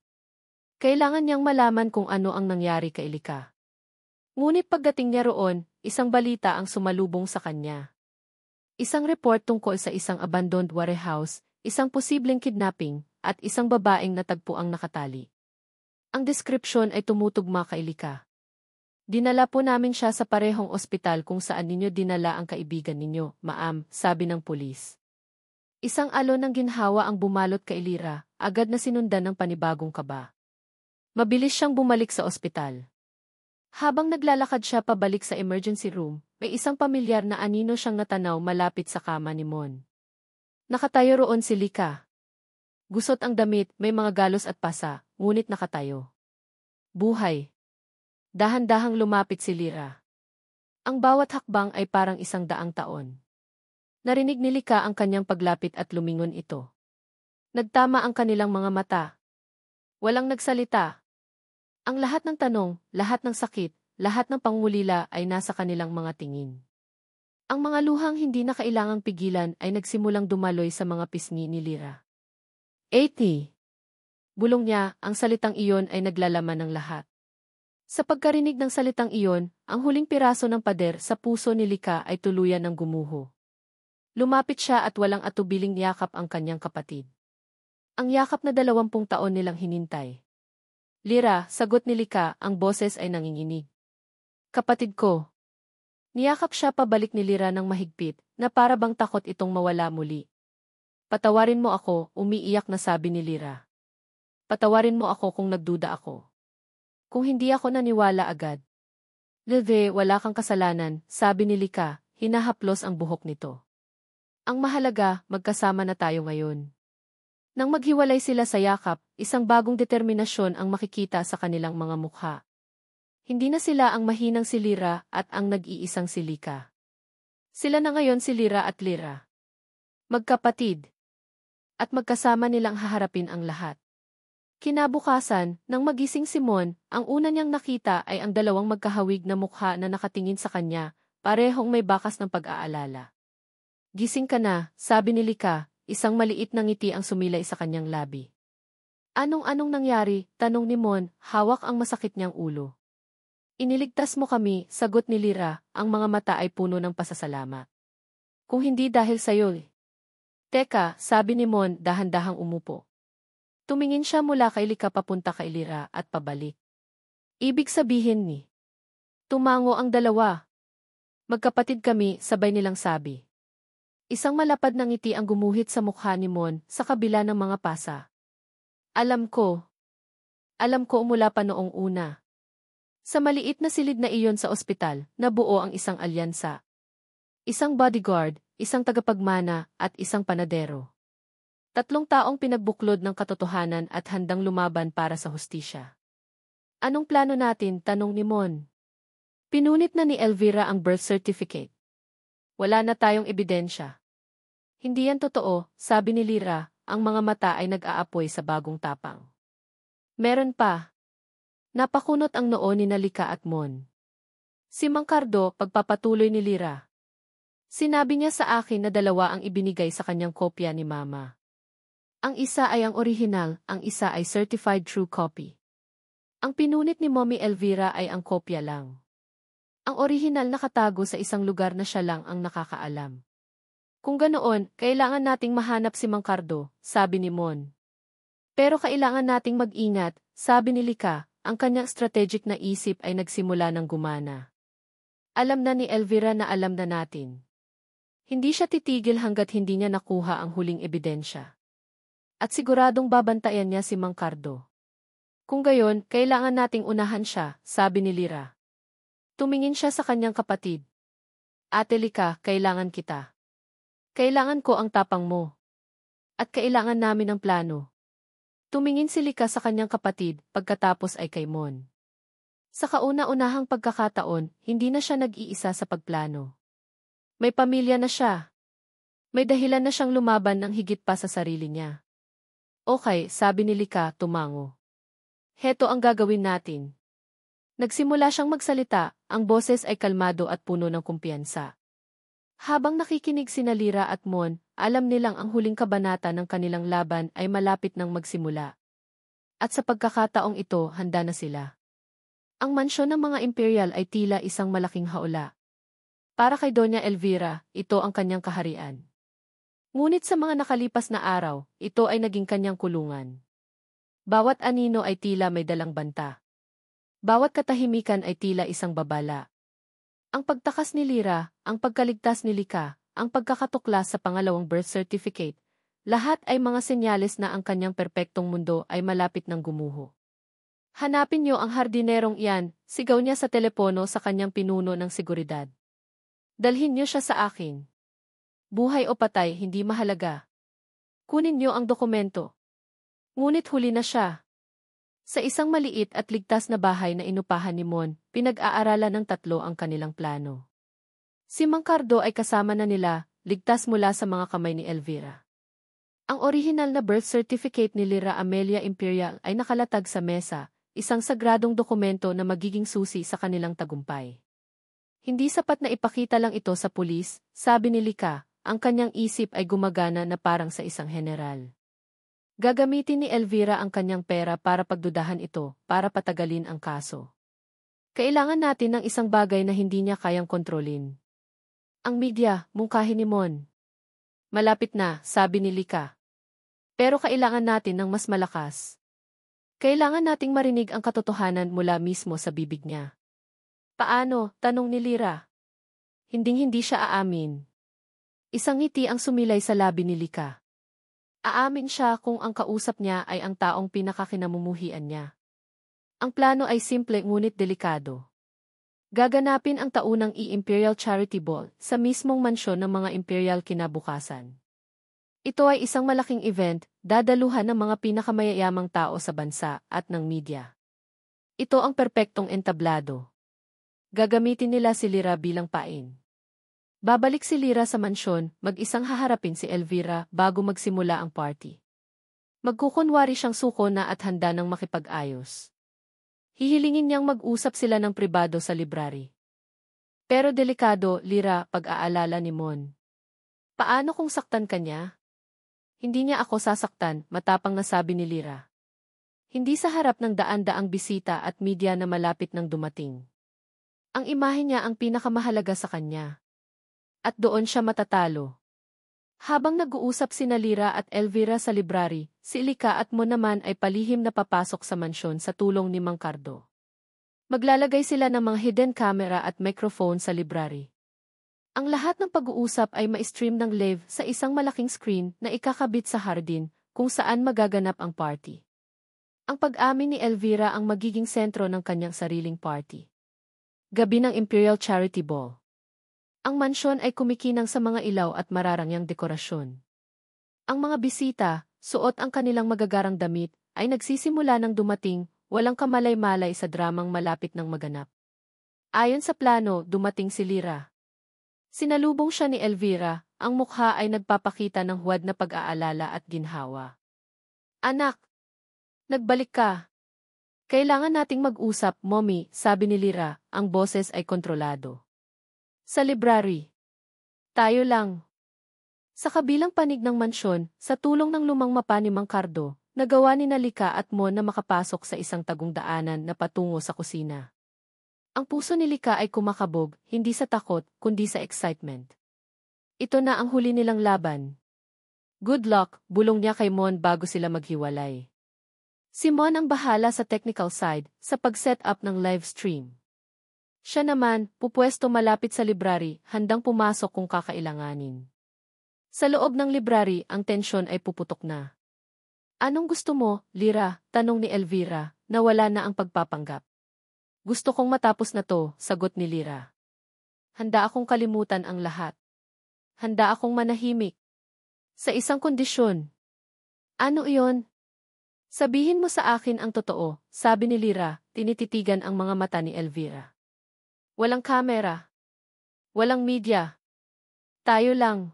Kailangan niyang malaman kung ano ang nangyari kay Lika. Ngunit pagdating niya roon, isang balita ang sumalubong sa kanya. Isang report tungkol sa isang abandoned warehouse, isang posibleng kidnapping, at isang babaeng natagpuang nakatali. Ang description ay tumutugma kay Lika. Dinala po namin siya sa parehong ospital kung saan ninyo dinala ang kaibigan ninyo, ma'am, sabi ng pulis. Isang alon ng ginhawa ang bumalot kay Lyra, agad na sinundan ng panibagong kaba. Mabilis siyang bumalik sa ospital. Habang naglalakad siya pabalik sa emergency room, may isang pamilyar na anino siyang natanaw malapit sa kama ni Mon. Nakatayo roon si Lika. Gusot ang damit, may mga galos at pasa, ngunit nakatayo. Buhay. Dahan-dahang lumapit si Lyra. Ang bawat hakbang ay parang 100 taon. Narinig ni Lika ang kanyang paglapit at lumingon ito. Nagtama ang kanilang mga mata. Walang nagsalita. Ang lahat ng tanong, lahat ng sakit, lahat ng pangulila ay nasa kanilang mga tingin. Ang mga luhang hindi na kailangang pigilan ay nagsimulang dumaloy sa mga pisngi ni Lyra. 80. Bulong niya, ang salitang iyon ay naglalaman ng lahat. Sa pagkarinig ng salitang iyon, ang huling piraso ng pader sa puso ni Lika ay tuluyan ng gumuho. Lumapit siya at walang atubiling yakap ang kanyang kapatid. Ang yakap na 20 taon nilang hinintay. Lyra, sagot ni Lika, ang boses ay nanginginig. Kapatid ko. Niyakap siya pabalik ni Lyra ng mahigpit, na para bang takot itong mawala muli. Patawarin mo ako, umiiyak na sabi ni Lyra. Patawarin mo ako kung nagduda ako. Kung hindi ako naniwala agad. Leve, wala kang kasalanan, sabi ni Lika, hinahaplos ang buhok nito. Ang mahalaga, magkasama na tayo ngayon. Nang maghiwalay sila sa yakap, isang bagong determinasyon ang makikita sa kanilang mga mukha. Hindi na sila ang mahinang si Lyra at ang nag-iisang si Lika. Sila na ngayon si Lyra at Lyra. Magkapatid. At magkasama nilang haharapin ang lahat. Kinabukasan, nang magising si Mon, ang una niyang nakita ay ang dalawang magkahawig na mukha na nakatingin sa kanya, parehong may bakas ng pag-aalala. Gising ka na, sabi ni Lika. Isang maliit na ngiti ang sumilay sa kanyang labi. Anong nangyari? Tanong ni Mon, hawak ang masakit niyang ulo. Iniligtas mo kami, sagot ni Lyra, ang mga mata ay puno ng pasasalamat. Kung hindi dahil sa'yo. Teka, sabi ni Mon, dahan-dahang umupo. Tumingin siya mula kay Lika papunta kay Lyra at pabalik. Ibig sabihin ni. Tumango ang dalawa. Magkapatid kami, sabay nilang sabi. Isang malapad na ngiti ang gumuhit sa mukha ni Mon sa kabila ng mga pasa. Alam ko mula pa noong una. Sa maliit na silid na iyon sa ospital, nabuo ang isang alyansa. Isang bodyguard, isang tagapagmana, at isang panadero. 3 taong pinagbuklod ng katotohanan at handang lumaban para sa hustisya. Anong plano natin? Tanong ni Mon. Pinunit na ni Elvira ang birth certificate. Wala na tayong ebidensya. Hindi yan totoo, sabi ni Lyra, ang mga mata ay nag-aapoy sa bagong tapang. Meron pa. Napakunot ang noo ni Lika at Mon. Si Mang Cardo, pagpapatuloy ni Lyra. Sinabi niya sa akin na 2 ang ibinigay sa kanyang kopya ni Mama. Ang isa ay ang original, ang isa ay certified true copy. Ang pinunit ni Mommy Elvira ay ang kopya lang. Ang orihinal nakatago sa isang lugar na siya lang ang nakakaalam. Kung ganoon, kailangan nating mahanap si Mang Cardo, sabi ni Mon. Pero kailangan nating mag-ingat, sabi ni Lika, ang kanyang strategic na isip ay nagsimula ng gumana. Alam na ni Elvira na alam na natin. Hindi siya titigil hanggat hindi niya nakuha ang huling ebidensya. At siguradong babantayan niya si Mang Cardo. Kung gayon, kailangan nating unahan siya, sabi ni Lyra. Tumingin siya sa kanyang kapatid. Ate Lika, kailangan kita. Kailangan ko ang tapang mo. At kailangan namin ng plano. Tumingin si Lika sa kanyang kapatid, pagkatapos ay kay Mon. Sa kauna-unahang pagkakataon, hindi na siya nag-iisa sa pagplano. May pamilya na siya. May dahilan na siyang lumaban ng higit pa sa sarili niya. Okay, sabi ni Lika, tumango. Heto ang gagawin natin. Nagsimula siyang magsalita, ang boses ay kalmado at puno ng kumpiyansa. Habang nakikinig sina Lira at Mon, alam nilang ang huling kabanata ng kanilang laban ay malapit nang magsimula. At sa pagkakataong ito, handa na sila. Ang mansyon ng mga Imperial ay tila isang malaking haula. Para kay Doña Elvira, ito ang kanyang kaharian. Ngunit sa mga nakalipas na araw, ito ay naging kanyang kulungan. Bawat anino ay tila may dalang banta. Bawat katahimikan ay tila isang babala. Ang pagtakas ni Lira, ang pagkaligtas ni Lika, ang pagkakatuklas sa pangalawang birth certificate, lahat ay mga senyales na ang kanyang perpektong mundo ay malapit ng gumuho. Hanapin niyo ang hardinerong iyan, sigaw niya sa telepono sa kanyang pinuno ng seguridad. Dalhin niyo siya sa akin. Buhay o patay, hindi mahalaga. Kunin niyo ang dokumento. Ngunit huli na siya. Sa isang maliit at ligtas na bahay na inupahan ni Mon, pinag-aaralan ng tatlo ang kanilang plano. Si Mang Cardo ay kasama na nila, ligtas mula sa mga kamay ni Elvira. Ang orihinal na birth certificate ni Lira Amelia Imperial ay nakalatag sa mesa, isang sagradong dokumento na magiging susi sa kanilang tagumpay. Hindi sapat na ipakita lang ito sa pulis, sabi ni Lika, ang kanyang isip ay gumagana na parang sa isang general. Gagamitin ni Elvira ang kanyang pera para pagdudahan ito, para patagalin ang kaso. Kailangan natin ng isang bagay na hindi niya kayang kontrolin. Ang media, mungkahin ni Mon. Malapit na, sabi ni Lika. Pero kailangan natin ng mas malakas. Kailangan nating marinig ang katotohanan mula mismo sa bibig niya. Paano? Tanong ni Lira. Hinding-hindi siya aamin. Isang ngiti ang sumilay sa labi ni Lika. Aamin siya kung ang kausap niya ay ang taong pinakakinamumuhian niya. Ang plano ay simple ngunit delikado. Gaganapin ang taunang Imperial Charity Ball sa mismong mansyon ng mga Imperial kinabukasan. Ito ay isang malaking event, dadaluhan ng mga pinakamayayamang tao sa bansa at ng media. Ito ang perpektong entablado. Gagamitin nila si Lira bilang pain. Babalik si Lira sa mansyon, mag-isang haharapin si Elvira bago magsimula ang party. Magkukunwari siyang suko na at handa ng makipag-ayos. Hihilingin niyang mag-usap sila ng pribado sa library. Pero delikado, Lira, pag-aalala ni Mon. Paano kung saktan ka niya? Hindi niya ako sasaktan, matapang na sabi ni Lira. Hindi sa harap ng daan-daang bisita at media na malapit nang dumating. Ang imahe niya ang pinakamahalaga sa kanya. At doon siya matatalo. Habang nag-uusap sina Lira at Elvira sa library, si Lika at Mon naman ay palihim na papasok sa mansyon sa tulong ni Mang Cardo. Maglalagay sila ng mga hidden camera at microphone sa library. Ang lahat ng pag-uusap ay ma-stream ng live sa isang malaking screen na ikakabit sa hardin kung saan magaganap ang party. Ang pag-amin ni Elvira ang magiging sentro ng kanyang sariling party. Gabi ng Imperial Charity Ball. Ang mansyon ay kumikinang sa mga ilaw at mararangyang dekorasyon. Ang mga bisita, suot ang kanilang magagarang damit, ay nagsisimula ng dumating, walang kamalay-malay sa dramang malapit ng maganap. Ayon sa plano, dumating si Lira. Sinalubong siya ni Elvira, ang mukha ay nagpapakita ng huwad na pag-aalala at ginhawa. Anak! Nagbalik ka! Kailangan nating mag-usap, Mommy, sabi ni Lira, ang boses ay kontrolado. Sa library. Tayo lang. Sa kabilang panig ng mansyon, sa tulong ng lumang mapa ni Mang Cardo, nagawa ni Lika at Mon na makapasok sa isang tagong daanan na patungo sa kusina. Ang puso ni Lika ay kumakabog, hindi sa takot, kundi sa excitement. Ito na ang huli nilang laban. Good luck, bulong niya kay Mon bago sila maghiwalay. Si Mon ang bahala sa technical side, sa pag-set up ng live stream. Siya naman, pupwesto malapit sa library, handang pumasok kung kakailanganin. Sa loob ng library, ang tensyon ay puputok na. Anong gusto mo, Lira? Tanong ni Elvira, na wala na ang pagpapanggap. Gusto kong matapos na to, sagot ni Lira. Handa akong kalimutan ang lahat. Handa akong manahimik. Sa isang kondisyon. Ano iyon? Sabihin mo sa akin ang totoo, sabi ni Lira, tinititigan ang mga mata ni Elvira. Walang kamera. Walang media. Tayo lang.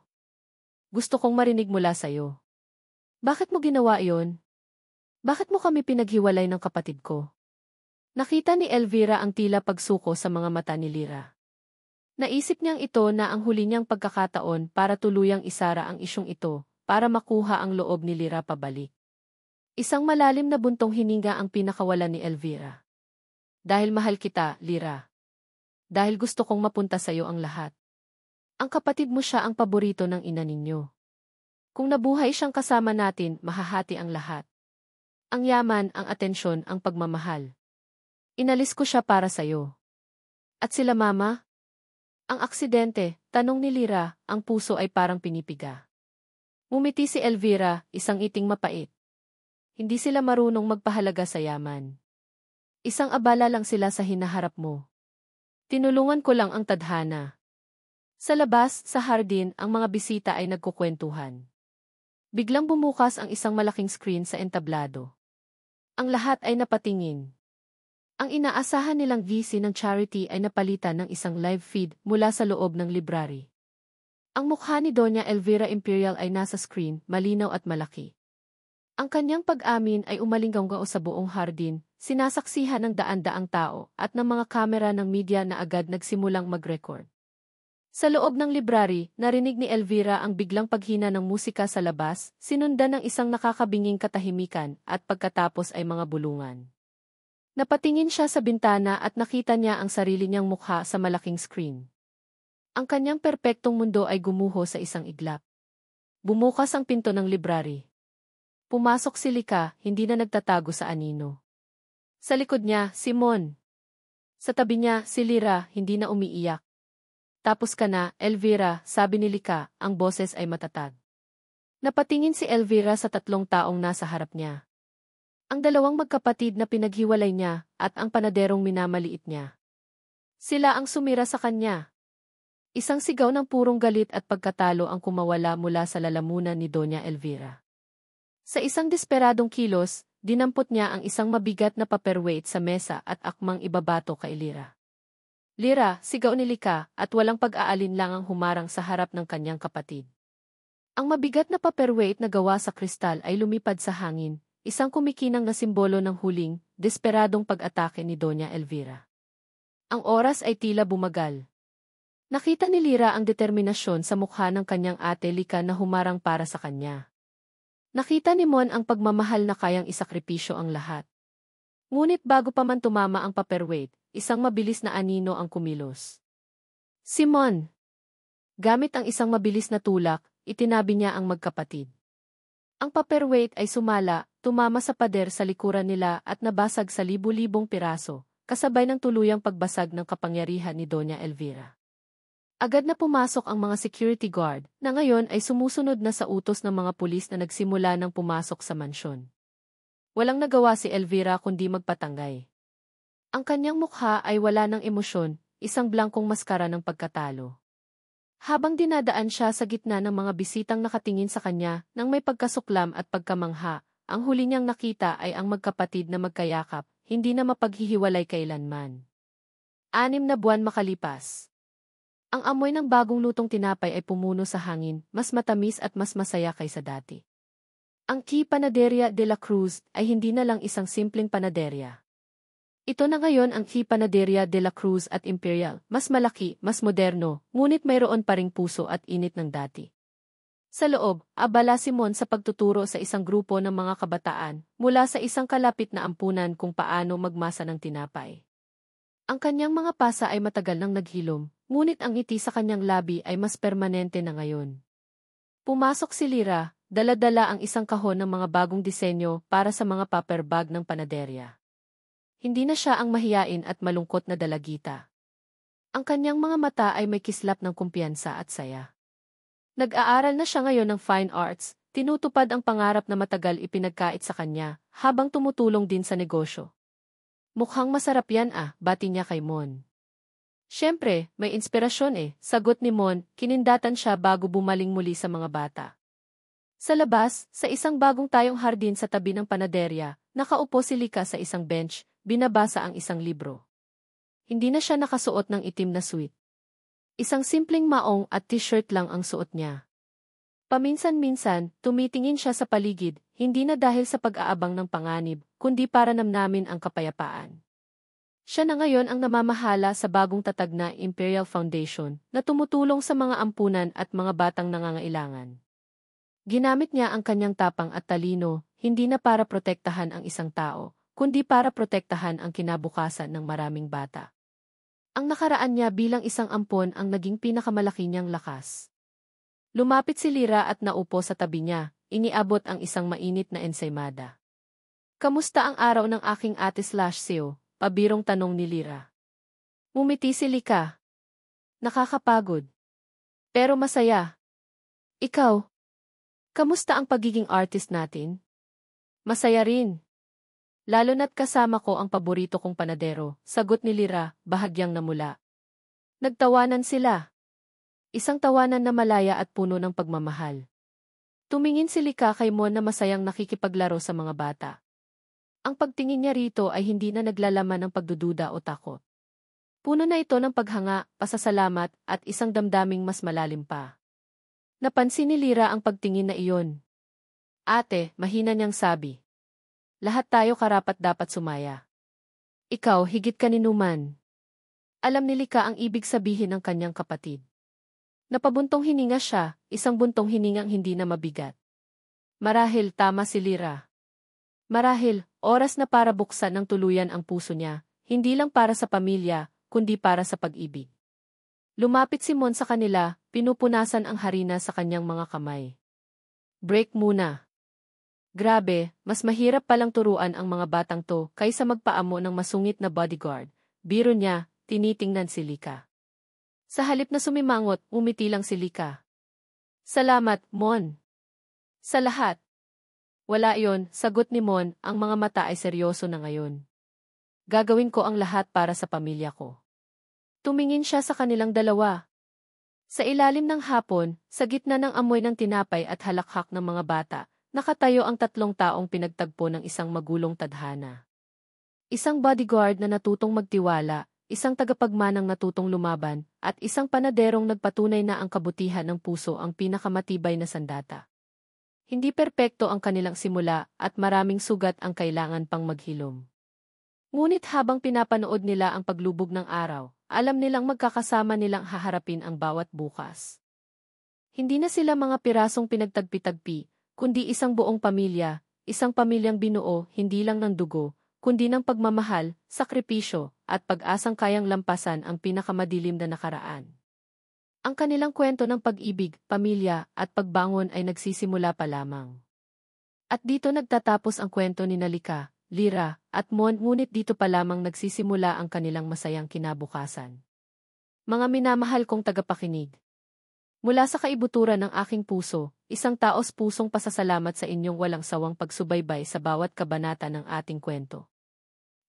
Gusto kong marinig mula sa'yo. Bakit mo ginawa iyon? Bakit mo kami pinaghiwalay ng kapatid ko? Nakita ni Elvira ang tila pagsuko sa mga mata ni Lira. Naisip niyang ito na ang huli niyang pagkakataon para tuluyang isara ang isyong ito, para makuha ang loob ni Lyra pabalik. Isang malalim na buntong hininga ang pinakawalan ni Elvira. Dahil mahal kita, Lyra. Dahil gusto kong mapunta sa iyo ang lahat. Ang kapatid mo siya ang paborito ng ina ninyo. Kung nabuhay siyang kasama natin, mahahati ang lahat. Ang yaman, ang atensyon, ang pagmamahal. Inalis ko siya para sa iyo. At sila mama? Ang aksidente, tanong ni Lyra, ang puso ay parang pinipiga. Ngumiti si Elvira, isang iting mapait. Hindi sila marunong magpahalaga sa yaman. Isang abala lang sila sa hinaharap mo. Tinulungan ko lang ang tadhana. Sa labas, sa hardin, ang mga bisita ay nagkukwentuhan. Biglang bumukas ang isang malaking screen sa entablado. Ang lahat ay napatingin. Ang inaasahan nilang VC ng charity ay napalitan ng isang live feed mula sa loob ng library. Ang mukha ni Doña Elvira Imperial ay nasa screen, malinaw at malaki. Ang kanyang pag-amin ay umalinggangao sa buong hardin, sinasaksihan ng daan-daang tao at ng mga kamera ng media na agad nagsimulang mag-record. Sa loob ng library, narinig ni Elvira ang biglang paghina ng musika sa labas, sinundan ng isang nakakabinging katahimikan at pagkatapos ay mga bulungan. Napatingin siya sa bintana at nakita niya ang sarili niyang mukha sa malaking screen. Ang kanyang perpektong mundo ay gumuho sa isang iglap. Bumukas ang pinto ng library. Pumasok si Lika, hindi na nagtatago sa anino. Sa likod niya, si Mon. Sa tabi niya, si Lyra, hindi na umiiyak. Tapos ka na, Elvira, sabi ni Lika, ang boses ay matatag. Napatingin si Elvira sa tatlong taong nasa harap niya. Ang dalawang magkapatid na pinaghiwalay niya at ang panaderong minamaliit niya. Sila ang sumira sa kanya. Isang sigaw ng purong galit at pagkatalo ang kumawala mula sa lalamunan ni Doña Elvira. Sa isang desperadong kilos, dinampot niya ang isang mabigat na paperweight sa mesa at akmang ibabato kay Lyra. Lyra, sigaw ni Lika, at walang pag-aalinlangang humarang sa harap ng kanyang kapatid. Ang mabigat na paperweight na gawa sa kristal ay lumipad sa hangin, isang kumikinang na simbolo ng huling, desperadong pag-atake ni Doña Elvira. Ang oras ay tila bumagal. Nakita ni Lyra ang determinasyon sa mukha ng kanyang ate Lika na humarang para sa kanya. Nakita ni Mon ang pagmamahal na kayang isakripisyo ang lahat. Ngunit bago pa man tumama ang paperweight, isang mabilis na anino ang kumilos. Simon! Gamit ang isang mabilis na tulak, itinabi niya ang magkapatid. Ang paperweight ay sumala, tumama sa pader sa likuran nila at nabasag sa libu-libong piraso, kasabay ng tuluyang pagbasag ng kapangyarihan ni Doña Elvira. Agad na pumasok ang mga security guard, na ngayon ay sumusunod na sa utos ng mga pulis na nagsimula ng pumasok sa mansyon. Walang nagawa si Elvira kundi magpatanggay. Ang kanyang mukha ay wala ng emosyon, isang blankong maskara ng pagkatalo. Habang dinadaan siya sa gitna ng mga bisitang nakatingin sa kanya, nang may pagkasuklam at pagkamangha, ang huli niyang nakita ay ang magkapatid na magkayakap, hindi na mapaghihiwalay kailanman. 6 na buwan makalipas. Ang amoy ng bagong lutong tinapay ay pumuno sa hangin, mas matamis at mas masaya kaysa dati. Ang Key Panaderia de la Cruz ay hindi na lang isang simpleng panaderya. Ito na ngayon ang Key Panaderia de la Cruz at Imperial, mas malaki, mas moderno, ngunit mayroon pa ring puso at init ng dati. Sa loob, abala si Mon sa pagtuturo sa isang grupo ng mga kabataan, mula sa isang kalapit na ampunan kung paano magmasa ng tinapay. Ang kanyang mga pasa ay matagal nang naghilom, ngunit ang ngiti sa kanyang labi ay mas permanente na ngayon. Pumasok si Lyra, dala-dala ang isang kahon ng mga bagong disenyo para sa mga paper bag ng panaderya. Hindi na siya ang mahiyain at malungkot na dalagita. Ang kanyang mga mata ay may kislap ng kumpiyansa at saya. Nag-aaral na siya ngayon ng fine arts, tinutupad ang pangarap na matagal ipinagkait sa kanya, habang tumutulong din sa negosyo. Mukhang masarap yan bati niya kay Mon. Siyempre, may inspirasyon sagot ni Mon, kinindatan siya bago bumaling muli sa mga bata. Sa labas, sa isang bagong tayong hardin sa tabi ng panaderya, nakaupo si Lika sa isang bench, binabasa ang isang libro. Hindi na siya nakasuot ng itim na suit. Isang simpleng maong at t-shirt lang ang suot niya. Paminsan-minsan, tumitingin siya sa paligid, hindi na dahil sa pag-aabang ng panganib, kundi para namnamin ang kapayapaan. Siya na ngayon ang namamahala sa bagong tatag na Imperial Foundation na tumutulong sa mga ampunan at mga batang nangangailangan. Ginamit niya ang kanyang tapang at talino, hindi na para protektahan ang isang tao, kundi para protektahan ang kinabukasan ng maraming bata. Ang nakaraan niya bilang isang ampon ang naging pinakamalaki niyang lakas. Lumapit si Lyra at naupo sa tabi niya, iniabot ang isang mainit na ensaymada. "Kamusta ang araw ng aking ate/Seo?" Pabirong tanong ni Lyra. Ngumiti si Lika. "Nakakapagod. Pero masaya. Ikaw? Kamusta ang pagiging artist natin?" "Masaya rin. Lalo na't kasama ko ang paborito kong panadero," sagot ni Lyra, bahagyang namula. Nagtawanan sila. Isang tawanan na malaya at puno ng pagmamahal. Tumingin si Lika kay Mon na masayang nakikipaglaro sa mga bata. Ang pagtingin niya rito ay hindi na naglalaman ng pagdududa o takot. Puno na ito ng paghanga, pasasalamat, at isang damdaming mas malalim pa. Napansin ni Lyra ang pagtingin na iyon. "Ate," mahina niyang sabi. "Lahat tayo karapat-dapat sumaya. Ikaw higit kaninuman." Alam ni Lika ang ibig sabihin ng kanyang kapatid. Napabuntong hininga siya, isang buntong hiningang hindi na mabigat. Marahil tama si Lyra. Marahil, oras na para buksan ng tuluyan ang puso niya, hindi lang para sa pamilya, kundi para sa pag-ibig. Lumapit si Mon sa kanila, pinupunasan ang harina sa kanyang mga kamay. "Break muna. Grabe, mas mahirap palang turuan ang mga batang to kaysa magpaamo ng masungit na bodyguard." Biro niya, tinitingnan si Lika. Sa halip na sumimangot, umiti lang si Lika. "Salamat, Mon. Sa lahat." "Wala yon," sagot ni Mon, ang mga mata ay seryoso na ngayon. "Gagawin ko ang lahat para sa pamilya ko." Tumingin siya sa kanilang dalawa. Sa ilalim ng hapon, sa gitna ng amoy ng tinapay at halakhak ng mga bata, nakatayo ang tatlong taong pinagtagpo ng isang magulong tadhana. Isang bodyguard na natutong magtiwala, isang tagapagmanang natutong lumaban, at isang panaderong nagpatunay na ang kabutihan ng puso ang pinakamatibay na sandata. Hindi perpekto ang kanilang simula at maraming sugat ang kailangan pang maghilom. Ngunit habang pinapanood nila ang paglubog ng araw, alam nilang magkakasama nilang haharapin ang bawat bukas. Hindi na sila mga pirasong pinagtagpi-tagpi, kundi isang buong pamilya, isang pamilyang binuo hindi lang ng dugo, kundi ng pagmamahal, sakripisyo, at pag-asang kayang lampasan ang pinakamadilim na nakaraan. Ang kanilang kwento ng pag-ibig, pamilya, at pagbangon ay nagsisimula pa lamang. At dito nagtatapos ang kwento ni Lika, Lyra, at Mon, ngunit dito pa lamang nagsisimula ang kanilang masayang kinabukasan. Mga minamahal kong tagapakinig. Mula sa kaibuturan ng aking puso, isang taos-pusong pasasalamat sa inyong walang sawang pagsubaybay sa bawat kabanata ng ating kwento.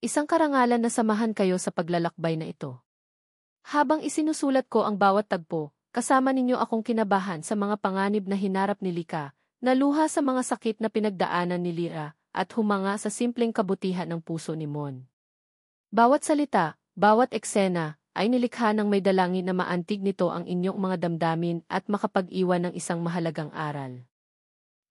Isang karangalan na samahan kayo sa paglalakbay na ito. Habang isinusulat ko ang bawat tagpo, kasama ninyo akong kinabahan sa mga panganib na hinarap ni Lika, naluha sa mga sakit na pinagdaanan ni Lyra, at humanga sa simpleng kabutihan ng puso ni Mon. Bawat salita, bawat eksena, ay nilikha ng may dalangin na maantig nito ang inyong mga damdamin at makapag-iwan ng isang mahalagang aral.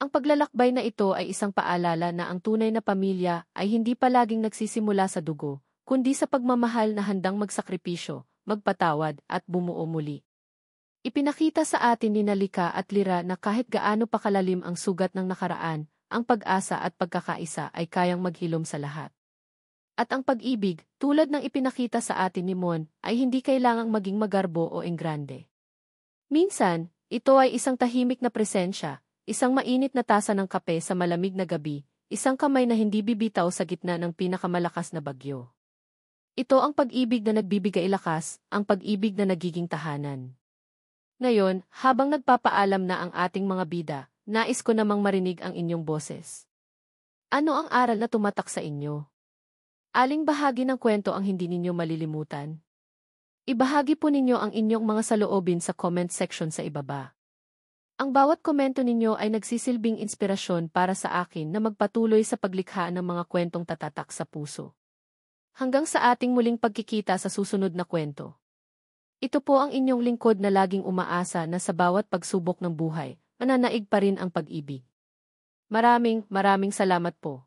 Ang paglalakbay na ito ay isang paalala na ang tunay na pamilya ay hindi palaging nagsisimula sa dugo, kundi sa pagmamahal na handang magsakripisyo, magpatawad at bumuo muli. Ipinakita sa atin ni Lika at Lyra na kahit gaano pa kalalim ang sugat ng nakaraan, ang pag-asa at pagkakaisa ay kayang maghilom sa lahat. At ang pag-ibig, tulad ng ipinakita sa atin ni Mon, ay hindi kailangang maging magarbo o engrande. Minsan, ito ay isang tahimik na presensya, isang mainit na tasa ng kape sa malamig na gabi, isang kamay na hindi bibitaw sa gitna ng pinakamalakas na bagyo. Ito ang pag-ibig na nagbibigay lakas, ang pag-ibig na nagiging tahanan. Ngayon, habang nagpapaalam na ang ating mga bida, nais ko namang marinig ang inyong boses. Ano ang aral na tumatak sa inyo? Aling bahagi ng kwento ang hindi ninyo malilimutan? Ibahagi po ninyo ang inyong mga saloobin sa comment section sa ibaba. Ang bawat komento ninyo ay nagsisilbing inspirasyon para sa akin na magpatuloy sa paglikha ng mga kwentong tatatak sa puso. Hanggang sa ating muling pagkikita sa susunod na kwento. Ito po ang inyong lingkod na laging umaasa na sa bawat pagsubok ng buhay, mananaig pa rin ang pag-ibig. Maraming salamat po.